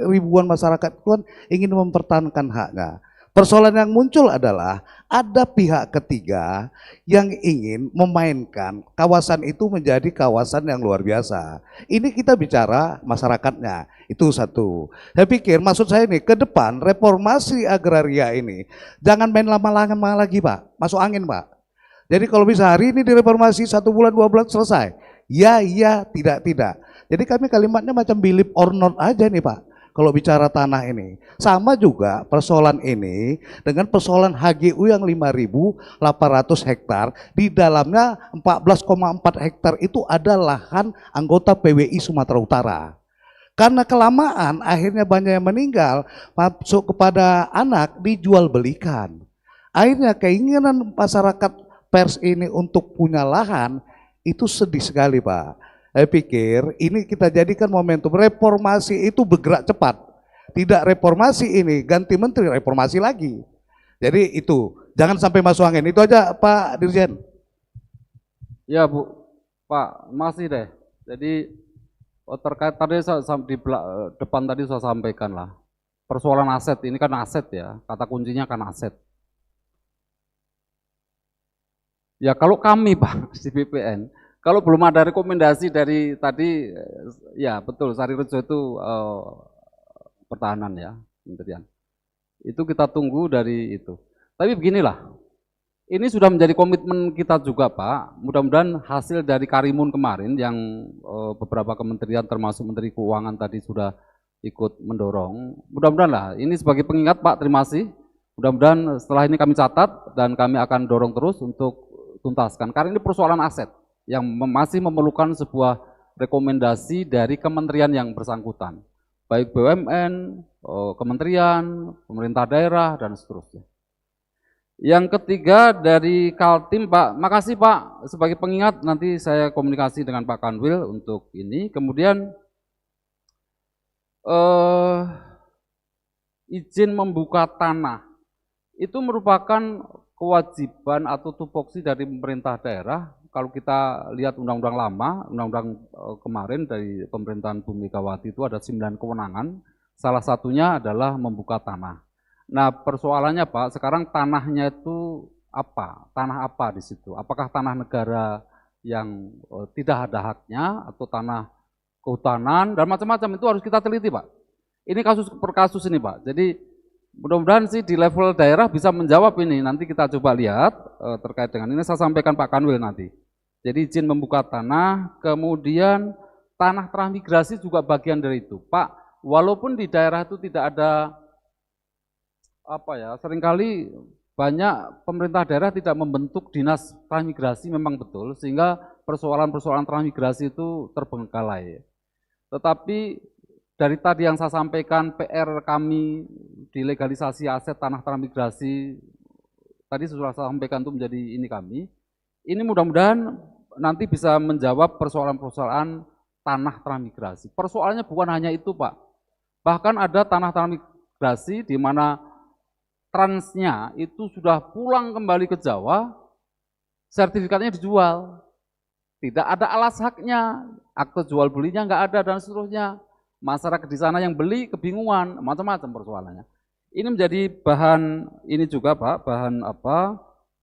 ribuan masyarakat itu kan ingin mempertahankan haknya. Persoalan yang muncul adalah ada pihak ketiga yang ingin memainkan kawasan itu menjadi kawasan yang luar biasa. Ini kita bicara masyarakatnya, itu satu. Saya pikir maksud saya ini ke depan reformasi agraria ini jangan main lama-lama lagi Pak, masuk angin Pak. Jadi kalau bisa hari ini direformasi 1 bulan 2 bulan selesai, ya, tidak. Jadi kami kalimatnya macam believe or not aja nih Pak. Kalau bicara tanah ini, sama juga persoalan ini dengan persoalan HGU yang 5.800 hektar, di dalamnya 14,4 hektar itu ada lahan anggota PWI Sumatera Utara. Karena kelamaan akhirnya banyak yang meninggal, masuk kepada anak dijual belikan. Akhirnya keinginan masyarakat pers ini untuk punya lahan itu sedih sekali Pak. Saya pikir ini kita jadikan momentum reformasi itu bergerak cepat. Tidak reformasi ini ganti menteri, reformasi lagi. Jadi itu jangan sampai masuk angin. Itu aja Pak Dirjen. Ya Bu, Pak masih deh. Jadi terkait tadi di depan tadi saya sampaikan lah. Persoalan aset ini kan aset ya. Kata kuncinya kan aset. Ya kalau kami Pak di BPN, kalau belum ada rekomendasi dari tadi, ya betul Sarirejo itu pertahanan ya, kementerian. Itu kita tunggu dari itu. Tapi beginilah, ini sudah menjadi komitmen kita juga Pak. Mudah-mudahan hasil dari Karimun kemarin yang beberapa kementerian termasuk Menteri Keuangan tadi sudah ikut mendorong. Mudah-mudahan lah, ini sebagai pengingat Pak, terima kasih. Mudah-mudahan setelah ini kami catat dan kami akan dorong terus untuk tuntaskan. Karena ini persoalan aset yang masih memerlukan sebuah rekomendasi dari kementerian yang bersangkutan, baik BUMN, kementerian, pemerintah daerah, dan seterusnya. Yang ketiga dari Kaltim Pak, makasih Pak sebagai pengingat, nanti saya komunikasi dengan Pak Kanwil untuk ini. Kemudian izin membuka tanah, itu merupakan kewajiban atau tupoksi dari pemerintah daerah. Kalau kita lihat undang-undang lama, undang-undang kemarin dari pemerintahan Bu Megawati itu ada 9 kewenangan, salah satunya adalah membuka tanah. Nah persoalannya Pak, sekarang tanahnya itu apa? Tanah apa di situ? Apakah tanah negara yang tidak ada haknya atau tanah kehutanan dan macam-macam, itu harus kita teliti Pak. Ini kasus per kasus ini Pak. Jadi mudah-mudahan sih di level daerah bisa menjawab ini. Nanti kita coba lihat terkait dengan ini, saya sampaikan Pak Kanwil nanti. Jadi izin membuka tanah, kemudian tanah transmigrasi juga bagian dari itu. Pak, walaupun di daerah itu tidak ada seringkali banyak pemerintah daerah tidak membentuk dinas transmigrasi, memang betul, sehingga persoalan-persoalan transmigrasi itu terbengkalai. Tetapi dari tadi yang saya sampaikan, PR kami di legalisasi aset tanah transmigrasi, tadi sudah saya sampaikan itu menjadi ini kami. Ini mudah-mudahan nanti bisa menjawab persoalan-persoalan tanah transmigrasi. Persoalannya bukan hanya itu Pak, bahkan ada tanah transmigrasi di mana transnya itu sudah pulang kembali ke Jawa, sertifikatnya dijual, tidak ada alas haknya, akte jual belinya nggak ada dan seterusnya. Masyarakat di sana yang beli kebingungan, macam-macam persoalannya. Ini menjadi bahan ini juga Pak, bahan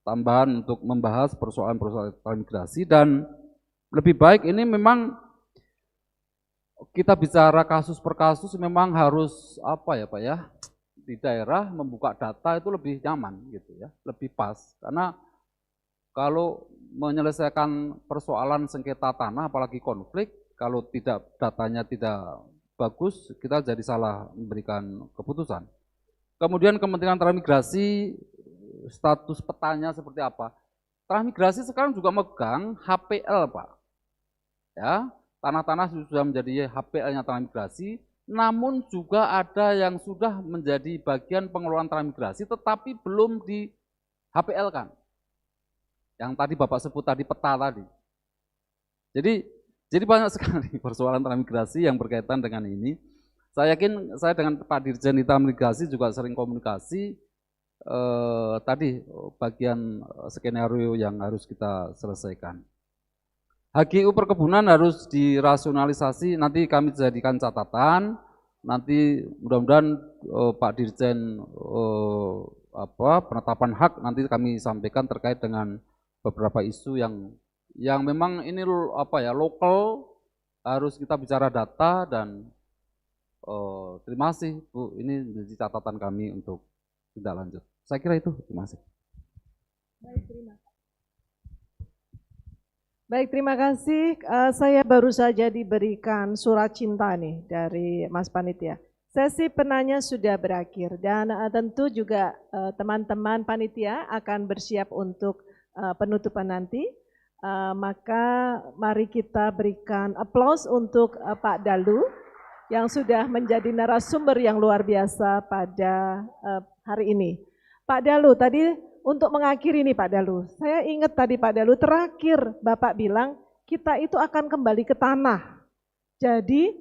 tambahan untuk membahas persoalan-persoalan transmigrasi, dan lebih baik ini memang kita bicara kasus per kasus memang harus Pak ya, di daerah membuka data itu lebih nyaman gitu ya, lebih pas. Karena kalau menyelesaikan persoalan sengketa tanah apalagi konflik, kalau tidak datanya tidak bagus, kita jadi salah memberikan keputusan. Kemudian Kementerian Transmigrasi, status petanya seperti apa? Transmigrasi sekarang juga megang HPL Pak. Ya, tanah-tanah sudah menjadi HPL-nya transmigrasi, namun juga ada yang sudah menjadi bagian pengelolaan transmigrasi tetapi belum di HPL kan. Yang tadi Bapak sebut tadi peta tadi. Jadi banyak sekali persoalan transmigrasi yang berkaitan dengan ini. Saya yakin saya dengan Pak Dirjen Transmigrasi juga sering komunikasi. Tadi bagian skenario yang harus kita selesaikan. HGU perkebunan harus dirasionalisasi, nanti kami jadikan catatan, nanti mudah-mudahan Pak Dirjen penetapan hak nanti kami sampaikan terkait dengan beberapa isu yang memang ini lokal, harus kita bicara data dan terima kasih Bu, ini menjadi catatan kami untuk tindak lanjut. Saya kira itu, terima kasih. Baik, terima kasih. Saya baru saja diberikan surat cinta nih dari Mas Panitia. Sesi penanya sudah berakhir dan tentu juga teman-teman panitia akan bersiap untuk penutupan nanti. Maka mari kita berikan aplaus untuk Pak Dalu yang sudah menjadi narasumber yang luar biasa pada hari ini. Pak Dalu, tadi untuk mengakhiri nih Pak Dalu, saya ingat tadi Pak Dalu terakhir Bapak bilang kita itu akan kembali ke tanah. Jadi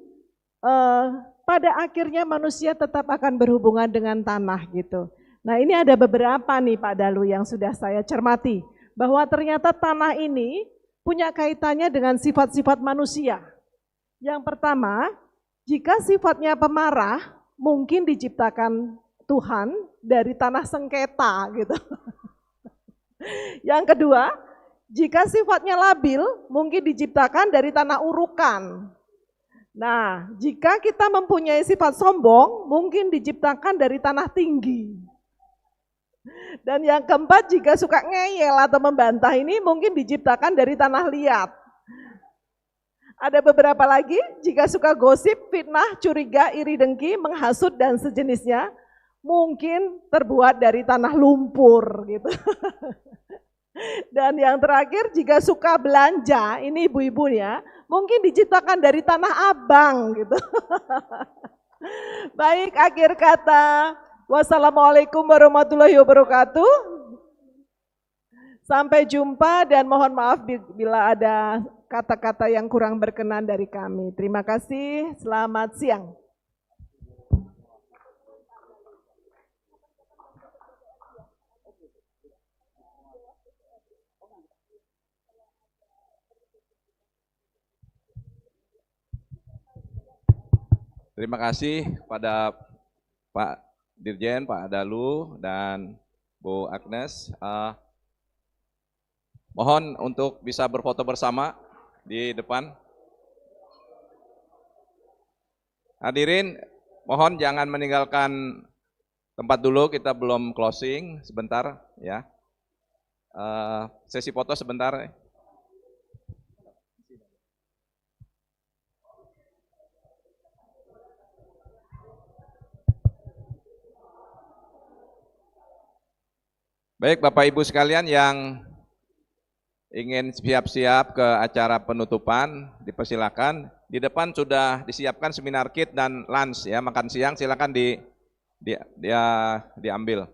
pada akhirnya manusia tetap akan berhubungan dengan tanah gitu. Nah ini ada beberapa nih Pak Dalu yang sudah saya cermati, bahwa ternyata tanah ini punya kaitannya dengan sifat-sifat manusia. Yang pertama, jika sifatnya pemarah, mungkin diciptakan Tuhan dari tanah sengketa gitu. Yang kedua, jika sifatnya labil, mungkin diciptakan dari tanah urukan. Nah, jika kita mempunyai sifat sombong, mungkin diciptakan dari tanah tinggi. Dan yang keempat, jika suka ngeyel atau membantah ini mungkin diciptakan dari tanah liat. Ada beberapa lagi, jika suka gosip, fitnah, curiga, iri dengki, menghasut dan sejenisnya, mungkin terbuat dari tanah lumpur gitu. Dan yang terakhir, jika suka belanja, ini ibu-ibunya, mungkin diciptakan dari tanah abang gitu. Baik, akhir kata, wassalamualaikum warahmatullahi wabarakatuh. Sampai jumpa dan mohon maaf bila ada kata-kata yang kurang berkenan dari kami. Terima kasih, selamat siang. Terima kasih kepada Pak Dirjen, Pak Dalu, dan Bu Agnes. Mohon untuk bisa berfoto bersama di depan. Hadirin, mohon jangan meninggalkan tempat dulu, kita belum closing, sebentar ya. Sesi foto sebentar. Baik Bapak Ibu sekalian yang ingin siap-siap ke acara penutupan, dipersilakan. Di depan sudah disiapkan seminar kit dan lunch ya, makan siang silakan diambil.